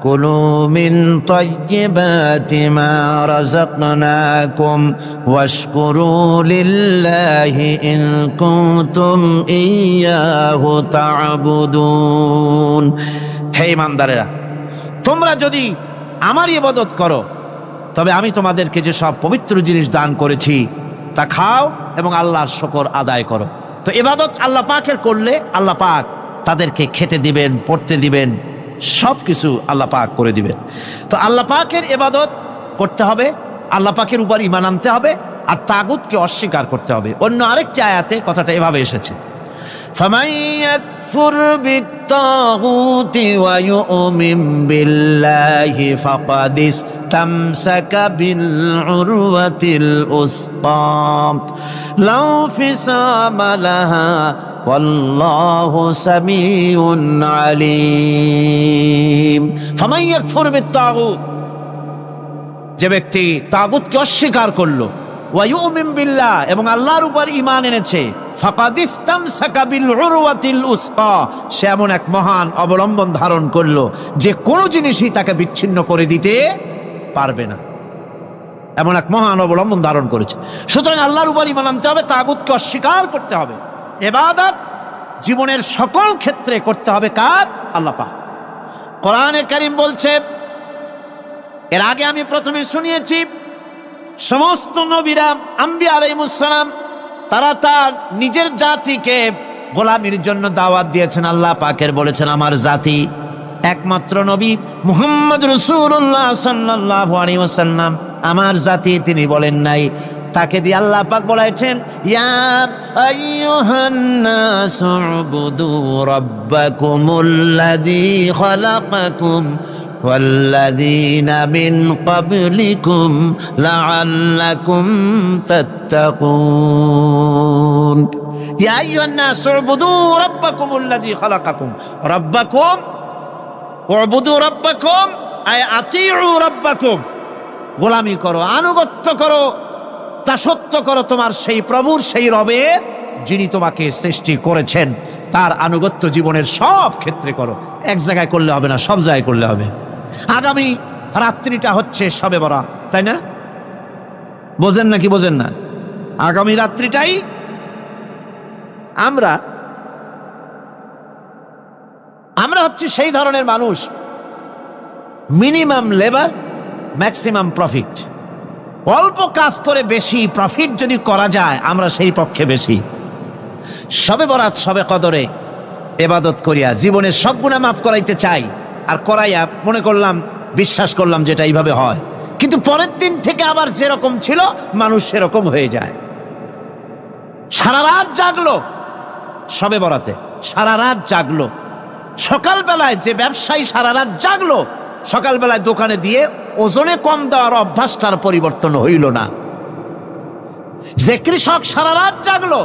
কুলু মিন তাইয়্যিবাতি মা রাযাকনাকুম ওয়াশকুরু লিল্লাহি ইন কুনতুম ইয়্যাহু তা'বুদুন। হে ঈমানদারেরা, তোমরা যদি আমার ইবাদত করো, তবে আমি তোমাদেরকে যে সব পবিত্র জিনিস দান করেছি তা খাও এবং আল্লাহর শুকর আদায় করো। তো ইবাদত আল্লাহ পাকের করলে আল্লাহ পাক তাদেরকে খেতে দিবেন, পড়তে দিবেন, সব কিছু আল্লাহ পাক করে দিবেন। তো আল্লাহ পাকের ইবাদত করতে হবে, আল্লাহ পাকের উপর ঈমান আনতে হবে, আর তাগুতকে অস্বীকার করতে হবে। অন্য আরেকটি আয়াতে কথাটা এভাবে এসেছে, ফামান ইয়াকফুর বিত্তাগুতি ওয়া ইউমিন বিল্লাহি ফাকাদ ইসতামসাকা বিল উরওয়াতিল উসকা লাউ ফিসামা লাহা ওয়াল্লাহু সামিউন আলিম। ফামান ইয়াকফুর বিত্তাগুত, যে ব্যক্তি তাগুতকে অস্বীকার করলো, ওয়া ইউমিন বিল্লাহ, এবং আল্লাহর উপর ঈমান এনেছে, ফাকাদ ইসতামসাকা বিল উরওয়াতিল উসকা, সে এমন এক মহান অবলম্বন ধারণ করলো যে কোনো জিনিসই তাকে বিচ্ছিন্ন করে দিতে পারবে না। এমন এক মহান অবলম্বন ধারণ করেছে। সুতরাং আল্লাহর উপর ঈমান আনতে হবে, তাগুতকে অস্বীকার করতে হবে। ইবাদত জীবনের সকল ক্ষেত্রে করতে হবে কার? আল্লাহ পাক। কোরআনে কারীম বলছে, এর আগে আমি প্রথমে শুনিয়েছি, সমস্ত নবীরা আম্বিয়া আলাইহিস সালাম তারা তার নিজের জাতিকে গোলামির জন্য দাওয়াত দিয়েছেন। আল্লাহ পাকের বলেছেন আমার জাতি, একমাত্র নবী মুহাম্মদ রাসূলুল্লাহ সাল্লাল্লাহু আলাইহি ওয়াসাল্লাম আমার জাতি তিনি বলেন নাই। তাকে দিয়ে আল্লাহ পাক বলেছেন, ইয়া আইয়ুহান নাসু উবুদু রাব্বাকুমুল্লাযী খালাকাকুম ওয়াল্লাযীনা মিন ক্বাবলিকুম লাআল্লাকুম তাত্তাকুন। ইয়া আইয়ুহান নাসু উবুদু রাব্বাকুমুল্লাযী খালাকাকুম, রাব্বাকুম উবুদু রাব্বাকুম আয় আতিউ রাব্বাকুম, গোলামি করো, আনুগত্য করো, দাসত্ব করো তোমার সেই প্রভুর, সেই রবের যিনি তোমাকে সৃষ্টি করেছেন। তার আনুগত্য জীবনের সব ক্ষেত্রে করো। এক জায়গায় করলে হবে না, সব জায়গায় করলে হবে। আগামী রাত্রিটা হচ্ছে শবে বরাত, তাই না? বোঝেন নাকি বোঝেন না? আগামী রাত্রিটাই আমরা হচ্ছে সেই ধরনের মানুষ, মিনিমাম লেবার ম্যাক্সিমাম প্রফিট। অল্প কাজ করে বেশি প্রফিট যদি করা যায় আমরা সেই পক্ষে বেশি। শবে বরাত শবে কদরে ইবাদত করিয়া জীবনের সব গুনাহ মাফ করাইতে চাই, আর করাইয়া মনে করলাম, বিশ্বাস করলাম যেটা এইভাবে হয়, কিন্তু পরের দিন থেকে আবার যেরকম ছিল মানুষ সেরকম হয়ে যায়। সারা রাত জাগলো শবে বরাতে, সারা রাত জাগলো। সকালবেলায় যে ব্যবসায়ী সারা রাত জাগলো, সকালবেলায় দোকানে দিয়ে ওজনে কম দেওয়ার অভ্যাসটার পরিবর্তন হইল না। যে কৃষক সারা রাত জাগলো,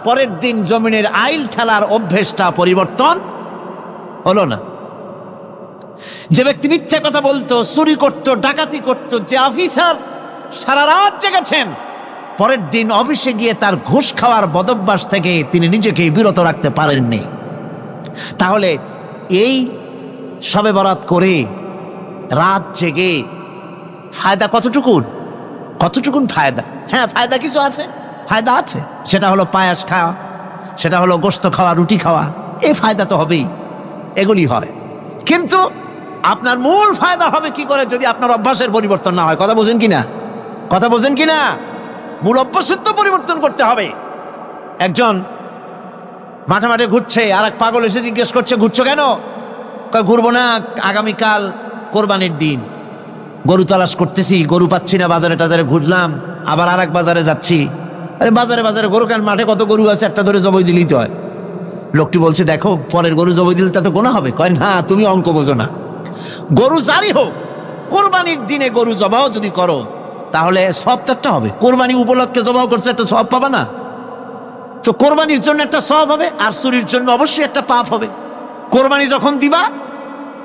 পরের দিন জমিনের আইল ঠেলার অভ্যেসটা পরিবর্তন হলো না। যে ব্যক্তি মিথ্যা কথা বলতো, চুরি করত, ডাকাতি করত, যে অফিসার সারা রাত জেগেছেন, পরের দিন অফিসে গিয়ে তার ঘুষ খাওয়ার বদভ্যাস থেকে তিনি নিজেকে বিরত রাখতে পারেননি। তাহলে এই শবে বরাত করে রাত জেগে ফায়দা কতটুকুন ফায়দা? হ্যাঁ, ফায়দা কিছু আছে, ফায়দা আছে। সেটা হলো পায়াস খাওয়া, সেটা হলো গোশত খাওয়া, রুটি খাওয়া, এই ফায়দা তো হবেই, এগুলি হয়। কিন্তু আপনার মূল ফায়দা হবে কি করে যদি আপনার অভ্যাসের পরিবর্তন না হয়? কথা বোঝেন কিনা? মূল অভ্যাসের তো পরিবর্তন করতে হবে। একজন মাঠে মাঠে ঘুরছে, আর এক পাগল এসে জিজ্ঞেস করছে, ঘুরছো কেন? ঘুরবো না, আগামীকাল কোরবানির দিন, গরু তালাশ করতেছি, গরু পাচ্ছি না, বাজারে টাজারে ঘুরলাম, আবার আর এক বাজারে যাচ্ছি। আরে বাজারে গরু কেন? মাঠে কত গরু আছে, একটা ধরে জবাই দিলেই তো হয়। লোকটি বলছে, দেখো পরের গরু জবাই দিলে তাতে গোনা হবে। কয় না, তুমি অঙ্ক বোঝো না। গরু জারি হোক, কোরবানির দিনে গরু জবাও যদি করো তাহলে সবটা হবে। কোরবানি উপলক্ষে জবাও করছে, একটা সব পাবা না? তো কোরবানির জন্য একটা সব হবে, আর চুরির জন্য অবশ্যই একটা পাপ হবে। কোরবানি যখন দিবা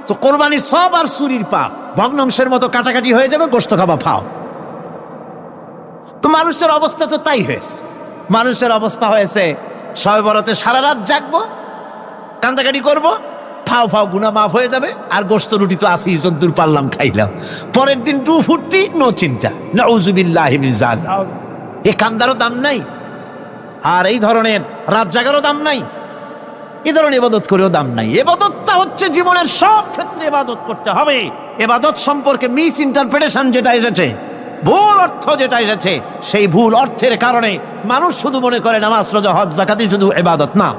তো কোরবানির সব আর চুরির পাপ ভগ্নাংশের মতো কাটাকাটি হয়ে যাবে, গোশত খাবা ফাও। তো মানুষের অবস্থা তো তাই হয়েছে। মানুষের অবস্থা হয়েছে শবে বরাতে সারা রাত জাগবো, কান্দাকাটি করবো, ফাও গুনাহ মাফ হয়ে যাবে, আর গোশত রুটি তো আসি, যদ্দূর পারলাম খাইলাম। পরের দিন টু ফুর্তি, নো চিন্তা। নাউযুবিল্লাহি মিন যালিক। এই কান্দারও দাম নাই, আর এই ধরনের রাত জাগারও দাম নাই, এই ধরনের ইবাদত করেও দাম নাই। ইবাদতটা হচ্ছে জীবনের সব ক্ষেত্রে ইবাদত করতে হবে। ইবাদত সম্পর্কে মিস ইন্টারপ্রিটেশন যেটা এসেছে, ভুল অর্থ যেটা এসেছে, সেই ভুল অর্থের কারণে মানুষ শুধু মনে করে নামাজ, রোজা, হজ, যাকাতই শুধু ইবাদত না।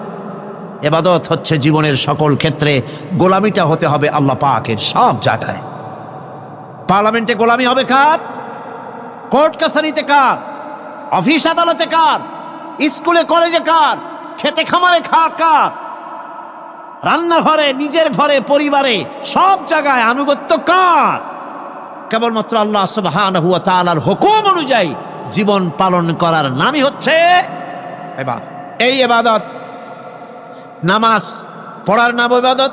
ইবাদত হচ্ছে জীবনের সকল ক্ষেত্রে গোলামিটা হতে হবে আল্লাহ পাকের সব জায়গায়। পার্লামেন্টে গোলামি হবে কার? কোর্ট কাছারিতে কার? অফিস আদালতে কার? স্কুলে কলেজে কার? খেতে খামারে খাওয়া কার? রান্নাঘরে, নিজের ঘরে, পরিবারে, সব জায়গায় আনুগত্য কার? কেবলমাত্র আল্লাহ সুবহানাহু ওয়া তাআলার হুকুম অনুযায়ী জীবন পালন করার নামই হচ্ছে ইবাদত। এই ইবাদত, নামাজ পড়ার নাম ইবাদত,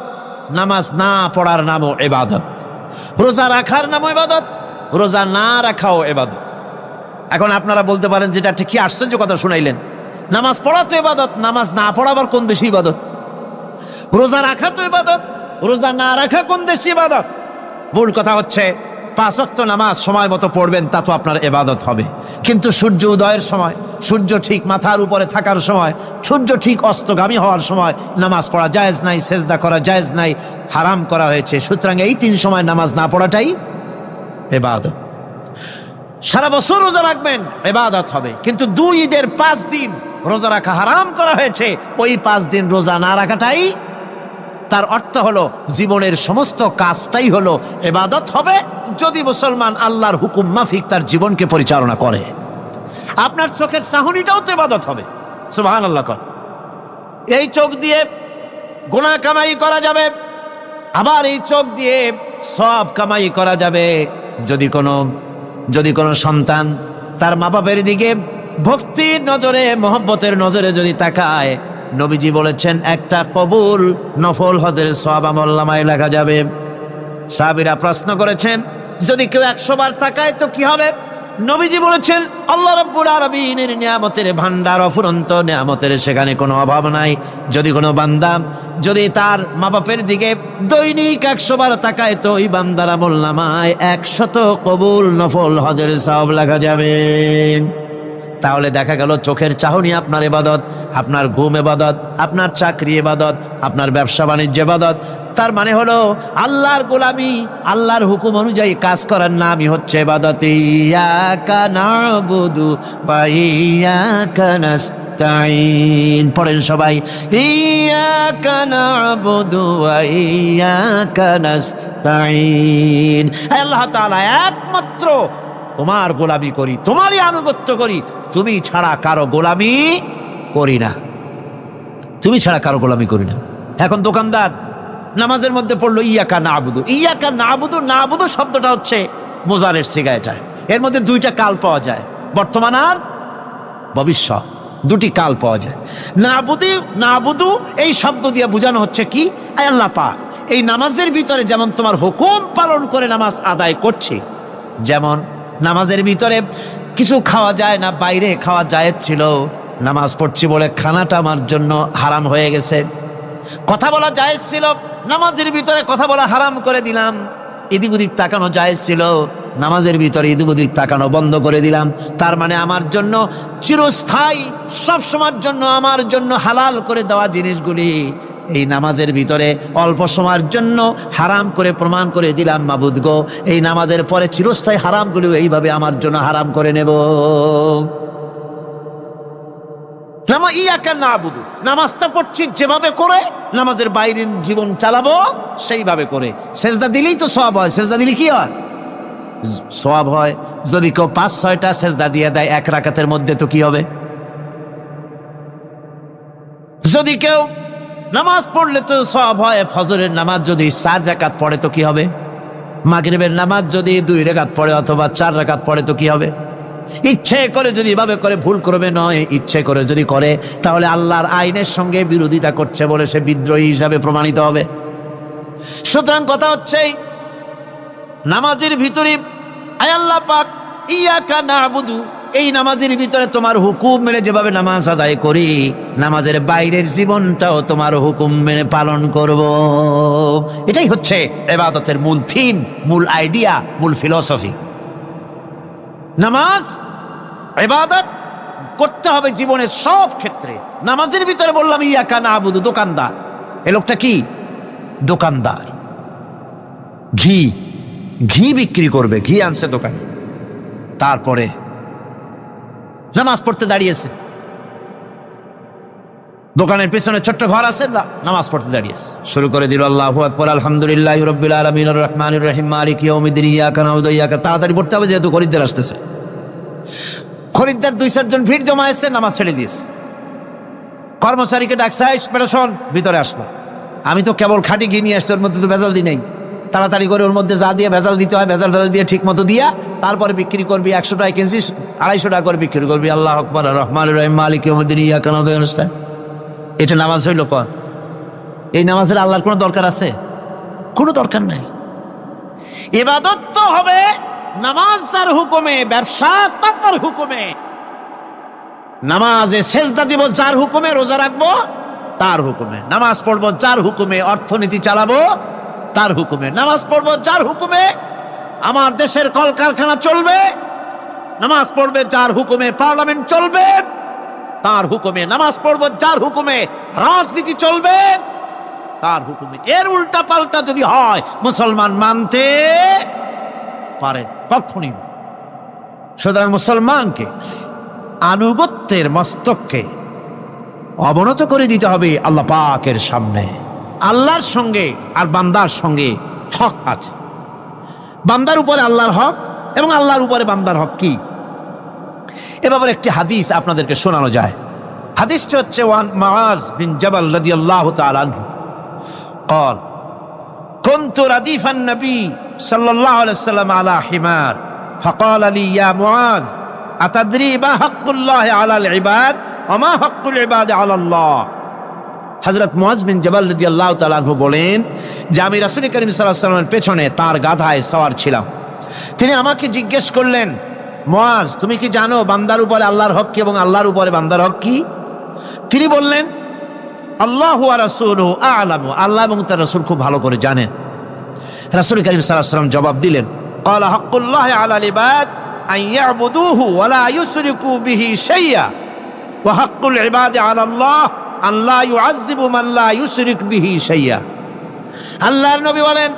নামাজ না পড়ার নামও ইবাদত। রোজা রাখার নাম ইবাদত, রোজা না রাখাও ইবাদত। এখন আপনারা বলতে পারেন যেটা ঠিক কি আশ্চর্য কথা শুনাইলেন, নামাজ পড়া তো ইবাদত, নামাজ না পড়া আবার কোন দেশে ইবাদত? রোজা রাখা তো ইবাদত, রোজা না রাখা কোন দেশে ইবাদত? মূল কথা হচ্ছে 5 ওয়াক্ত নামাজ সময় মতো পড়বেন, তা তো আপনার ইবাদত হবে। কিন্তু সূর্য উদয়ের সময়, সূর্য ঠিক মাথার উপরে থাকার সময়, সূর্য ঠিক অস্তগামী হওয়ার সময় নামাজ পড়া জায়েজ নাই, সেজদা করা জায়েজ নাই, হারাম করা হয়েছে। সুতরাং এই 3 সময় নামাজ না পড়াটাই ইবাদত। সারা বছর রোজা রাখবেন, ইবাদত হবে। কিন্তু 2 ঈদের 5 দিন রোজা রাখা হারাম করা হয়েছে, ওই 5 দিন রোজা না রাখাটাই, তার অর্থ হলো জীবনের সমস্ত কাজটাই হলো ইবাদত হবে, যদি মুসলমান আল্লাহর হুকুম মাফিক তার জীবনকে পরিচালনা করে। আপনার চোখের চাহনিটাও তো ইবাদত হবে। সুবহানাল্লাহ। এই চোখ দিয়ে গুনাহ কামাই করা যাবে, আবার এই চোখ দিয়ে সওয়াব কামাই করা যাবে। যদি কোনো সন্তান তার মা বাপের দিকে ভক্তির নজরে, মহব্বতের নজরে যদি তাকায়, নবীজি বলেছেন একটা কবুল নফল হজের সওয়াব আমলনামায় লেখা যাবে। সাহাবীরা প্রশ্ন করেছেন, যদি কেউ 100 বার তাকায় তো কি হবে? নবীজি বলেছেন, আল্লাহ রাব্বুল আলামিনের নিয়ামতের ভান্ডার, অফুরন্ত নিয়ামতের সেখানে কোনো অভাব নাই। যদি কোনো বান্দা যদি তার মা বাপের দিকে দৈনিক 100 বার তাকায় তো ওই বান্দার আমলনামায় 100 কবুল নফল হজের সওয়াব লেখা যাবে। তাহলে দেখা গেল চোখের চাহনি আপনার ইবাদত, আপনার ঘুম ইবাদত, আপনার চাকরি ইবাদত, আপনার ব্যবসা বাণিজ্য ইবাদত। তার মানে হলো আল্লাহর গোলামি, আল্লাহর হুকুম অনুযায়ী কাজ করার নামই হচ্ছে ইবাদত। ইয়াকা নাবুদু ওয়া ইয়াকা নাস্তাইন। পড়েন সবাই, ইয়াকা নাবুদু ওয়া ইয়াকা নাস্তাইন। আল্লাহ তাআলা একমাত্র তোমার গোলামি করি, তোমারই আনুগত্য করি, তুমি ছাড়া কারো গোলামি করি না, তুমি ছাড়া কারো গোলামি করি না। এখন দোকানদার নামাজের মধ্যে পড়লো ইয়াকা নাবুদু। ইয়াকা নাবুদু, নাবুদু শব্দটা হচ্ছে মোজারের সিগা। এটা এর মধ্যে 2টা কাল পাওয়া যায়, বর্তমান আর ভবিষ্যৎ, 2টি কাল পাওয়া যায়। নাবুদু এই শব্দ দিয়ে বোঝানো হচ্ছে কি, আল্লাহ পাক এই নামাজের ভিতরে যেমন তোমার হুকুম পালন করে নামাজ আদায় করছি, যেমন নামাজের ভিতরে কিছু খাওয়া যায় না, বাইরে খাওয়া জায়েজ ছিল, নামাজ পড়ছি বলে খানাটা আমার জন্য হারাম হয়ে গেছে। কথা বলা জায়েজ ছিল, নামাজের ভিতরে কথা বলা হারাম করে দিলাম। এদিক ওদিক তাকানো জায়েজ ছিল, নামাজের ভিতরে এদিক ওদিক তাকানো বন্ধ করে দিলাম। তার মানে আমার জন্য চিরস্থায়ী, সব সময়ের জন্য আমার জন্য হালাল করে দেওয়া জিনিসগুলি এই নামাজের ভিতরে অল্প সময়ের জন্য হারাম করে প্রমাণ করে দিলাম। মাবুদ গো, এই নামাজের পরে চিরস্থায়ী হারামগুলো এইভাবে আমার জন্য হারাম করে নেব। ইয়াকা নাবুদু, নামাজটা পড়ছি যেভাবে করে, নামাজের বাইরের জীবন চালাবো সেইভাবে করে। সেজদা দিলেই তো সওয়াব হয়। সেজদা দিলে কি হয়? সওয়াব হয়। যদি কেউ 5-6টা সেজদা দিয়ে দেয় 1 রাকাতের মধ্যে তো কি হবে? যদি কেউ নামাজ পড়লে তো সওয়াব হয়। ফজরের নামাজ যদি 4 রাকাত পড়ে তো কি হবে? মাগরিবের নামাজ যদি 2 রাকাত পড়ে অথবা 4 রাকাত পড়ে তো কি হবে? ইচ্ছে করে যদি এভাবে করে, ভুল করবে নয়, ইচ্ছে করে যদি করে, তাহলে আল্লাহর আইনের সঙ্গে বিরোধিতা করছে বলে সে বিদ্রোহী হিসাবে প্রমাণিত হবে। সুতরাং কথা হচ্ছে নামাজের ভিতরে আল্লাহ পাক ইয়াকা নাবুদু, এই নামাজের ভিতরে তোমার হুকুম মেনে যেভাবে নামাজ আদায় করি, নামাজের বাইরের জীবনটাও তোমার হুকুম মেনে পালন করব। এটাই হচ্ছে ইবাদতের মূল থিম, মূল আইডিয়া, মূল ফিলসফি। নামাজ ইবাদত করতে হবে জীবনের সব ক্ষেত্রে। নামাজের ভিতরে বললাম ইয়াকা নাবুদু। দোকানদার, এ লোকটা কি? দোকানদার, ঘি বিক্রি করবে, ঘি আনছে দোকানে, তারপরে নামাজ পড়তে দাঁড়িয়েছে। দোকানের পিছনে ছোট্ট ঘর আছে, নামাজ পড়তে দাঁড়িয়েছে, শুরু করে দিল আল্লাহু আকবার, আলহামদুলিল্লাহি রাব্বিল আলামিন আর রহমানির রহিম মালিকি ইয়াউমিদ্দিন ইয়াকা নাবুদু ইয়াকা। তাড়াতাড়ি পড়তে হবে যেহেতু খরিদ্দার আসতেছে। খরিদ্দার 2-4 জন ভিড় জমায়েছে, নামাজ ছেড়ে দিয়েছে। কর্মচারীকে ডাকছে, পেরেশন ভিতরে আসলো। আমি তো কেবল খাঁটি ঘি নিয়ে আসছি, ওর মধ্যে তো ভেজাল দিই নাই। তাড়াতাড়ি করে ওর মধ্যে যা দিয়ে ভেজাল দিতে হয় ভেজাল দিয়ে ঠিক মতো দিয়া তারপরে বিক্রি করবি। 100 টাকা কিনছিস, 250 টাকা করে বিক্রি করবি। আল্লাহ আকবার, রহমান রহিম, মালিক ইয়াউমিদ্দিন, ইয়াকা না'বুদু ওয়া ইয়্যাকা নাস্তাঈন। এটা নামাজ হইল পর? এই নামাজের আল্লাহর কোনো দরকার আছে? কোনো দরকার নাই। ইবাদত তো হবে নামাজ যার হুকুমে, ব্যবসা তার হুকুমে। নামাজে সেজদা দিব যার হুকুমে, রোজা রাখবো তার হুকুমে, নামাজ পড়বো যার হুকুমে, অর্থনীতি চালাবো তার হুকুমে, নামাজ পড়বো যার হুকুমে, আমার দেশের কলকারখানা চলবে, নামাজ পড়বে যার হুকুমে, পার্লামেন্ট চলবে তার হুকুমে, নামাজ পড়বো যার হুকুমে, রাজনীতি চলবে তার হুকুমে। এর উল্টা পাল্টা যদি হয় মুসলমান মানতে পারে কখনই না। সুতরাং মুসলমানকে আনুগত্যের মস্তককে অবনত করে দিতে হবে আল্লাহ পাকের সামনে। আল্লাহর সঙ্গে আর বান্দার সঙ্গে হক আছে। বান্দার উপরে আল্লাহর হক এবং আল্লাহর উপরে বান্দার হক কি, এ ব্যাপারে একটি হাদিস আপনাদেরকে শোনানো যায়। হাদিসটি হচ্ছে ওয়ান মুআজ বিন জাবাল রাদিয়াল্লাহু তাআলা আনহু قال كنت رديف النبي صلى الله عليه وسلم على حمار فقال لي يا معاذ أتدري ما حق الله على العباد وما حق العباد على الله। হযরত মুআজ বিন জাবাল রাদিয়াল্লাহু তাআলা আনহু বলেন যে আমি রাসূল করিম সাল্লাল্লাহু আলাইহি ওয়াসাল্লামের পেছনে তার গাধায় সওয়ার ছিলাম। তিনি আমাকে জিজ্ঞেস করলেন, মুআজ তুমি কি জানো বান্দার উপরে আল্লাহর হক কি এবং আল্লাহর উপরে বান্দার হক কি? তিনি বললেন, আল্লাহু ওয়া রাসূলুহু আ'লামু, আল্লাহ এবং তার রাসূল খুব ভালো করে জানেন। রাসূল করিম সাল্লাল্লাহু আলাইহি ওয়াসাল্লাম জবাব দিলেন, ক্বালা হাক্কুল্লাহি আলাল ইবাদ আন ইয়াবুদুহু ওয়া লা ইউশরিকু বিহি শাইয়্যা ওয়া হাক্কুল ইবাদি আলাল্লাহ আন লা ইউআযযিবু মান লা ইউশরিক বিহি শাইয়্যা। আল্লাহর নবী বলেন,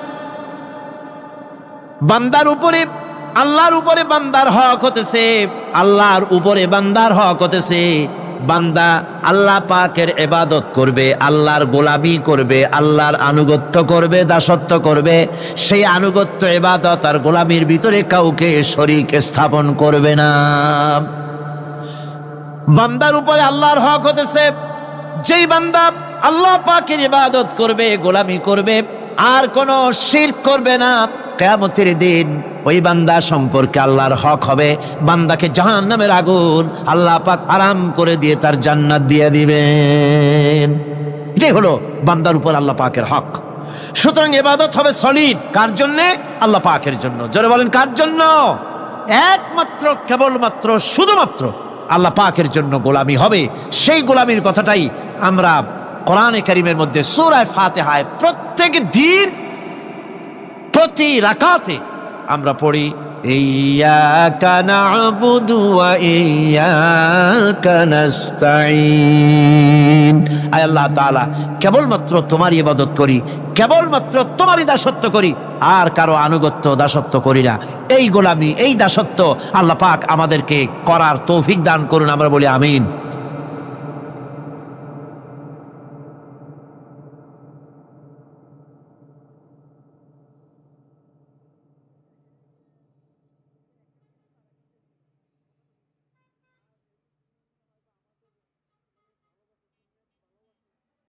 বান্দার উপরে আল্লাহর উপরে বান্দার হক হতেছে, আল্লাহর উপরে বান্দার হক হতেছে বান্দা আল্লাহ পাকের ইবাদত করবে, আল্লাহর গোলামি করবে, আল্লাহর আনুগত্য করবে, দাসত্ব করবে। সেই আনুগত্য, ইবাদত আর গোলামির ভিতরে কাউকে শরীক স্থাপন করবে না। বান্দার উপরে আল্লাহর হক হতেছে যেই বান্দা আল্লাহ পাকের ইবাদত করবে, গোলামি করবে, আর কোনো শিরক করবে না, কিয়ামতের দিন ওই বান্দা সম্পর্কে আল্লাহর হক হবে বান্দাকে জাহান্নামের আগুন আল্লাহ পাক আরাম করে দিয়ে তার জান্নাত দিয়ে দিবেন। এটাই হলো বান্দার উপর আল্লাহ পাকের হক। সুতরাং ইবাদত হবে সলিড কার জন্যে? আল্লাহ পাকের জন্য। জোরে বলেন কার জন্য? একমাত্র, কেবলমাত্র, শুধুমাত্র আল্লাহ পাকের জন্য গোলামি হবে। সেই গোলামির কথাটাই আমরা কোরআনে কারীমের মধ্যে সূরা ফাতিহায় প্রত্যেক দিন প্রতি রাকাতে আমরা পড়ি, ইয়্যাকা না'বুদু ওয়া ইয়্যাকা নাস্তাঈন। আয় আল্লাহ তাআলা, কেবলমাত্র তোমারই ইবাদত করি, কেবলমাত্র তোমারই দাসত্ব করি, আর কারো আনুগত্য দাসত্ব করি না। এই গোলামি, এই দাসত্ব আল্লাহ পাক আমাদেরকে করার তৌফিক দান করুন। আমরা বলি আমিন।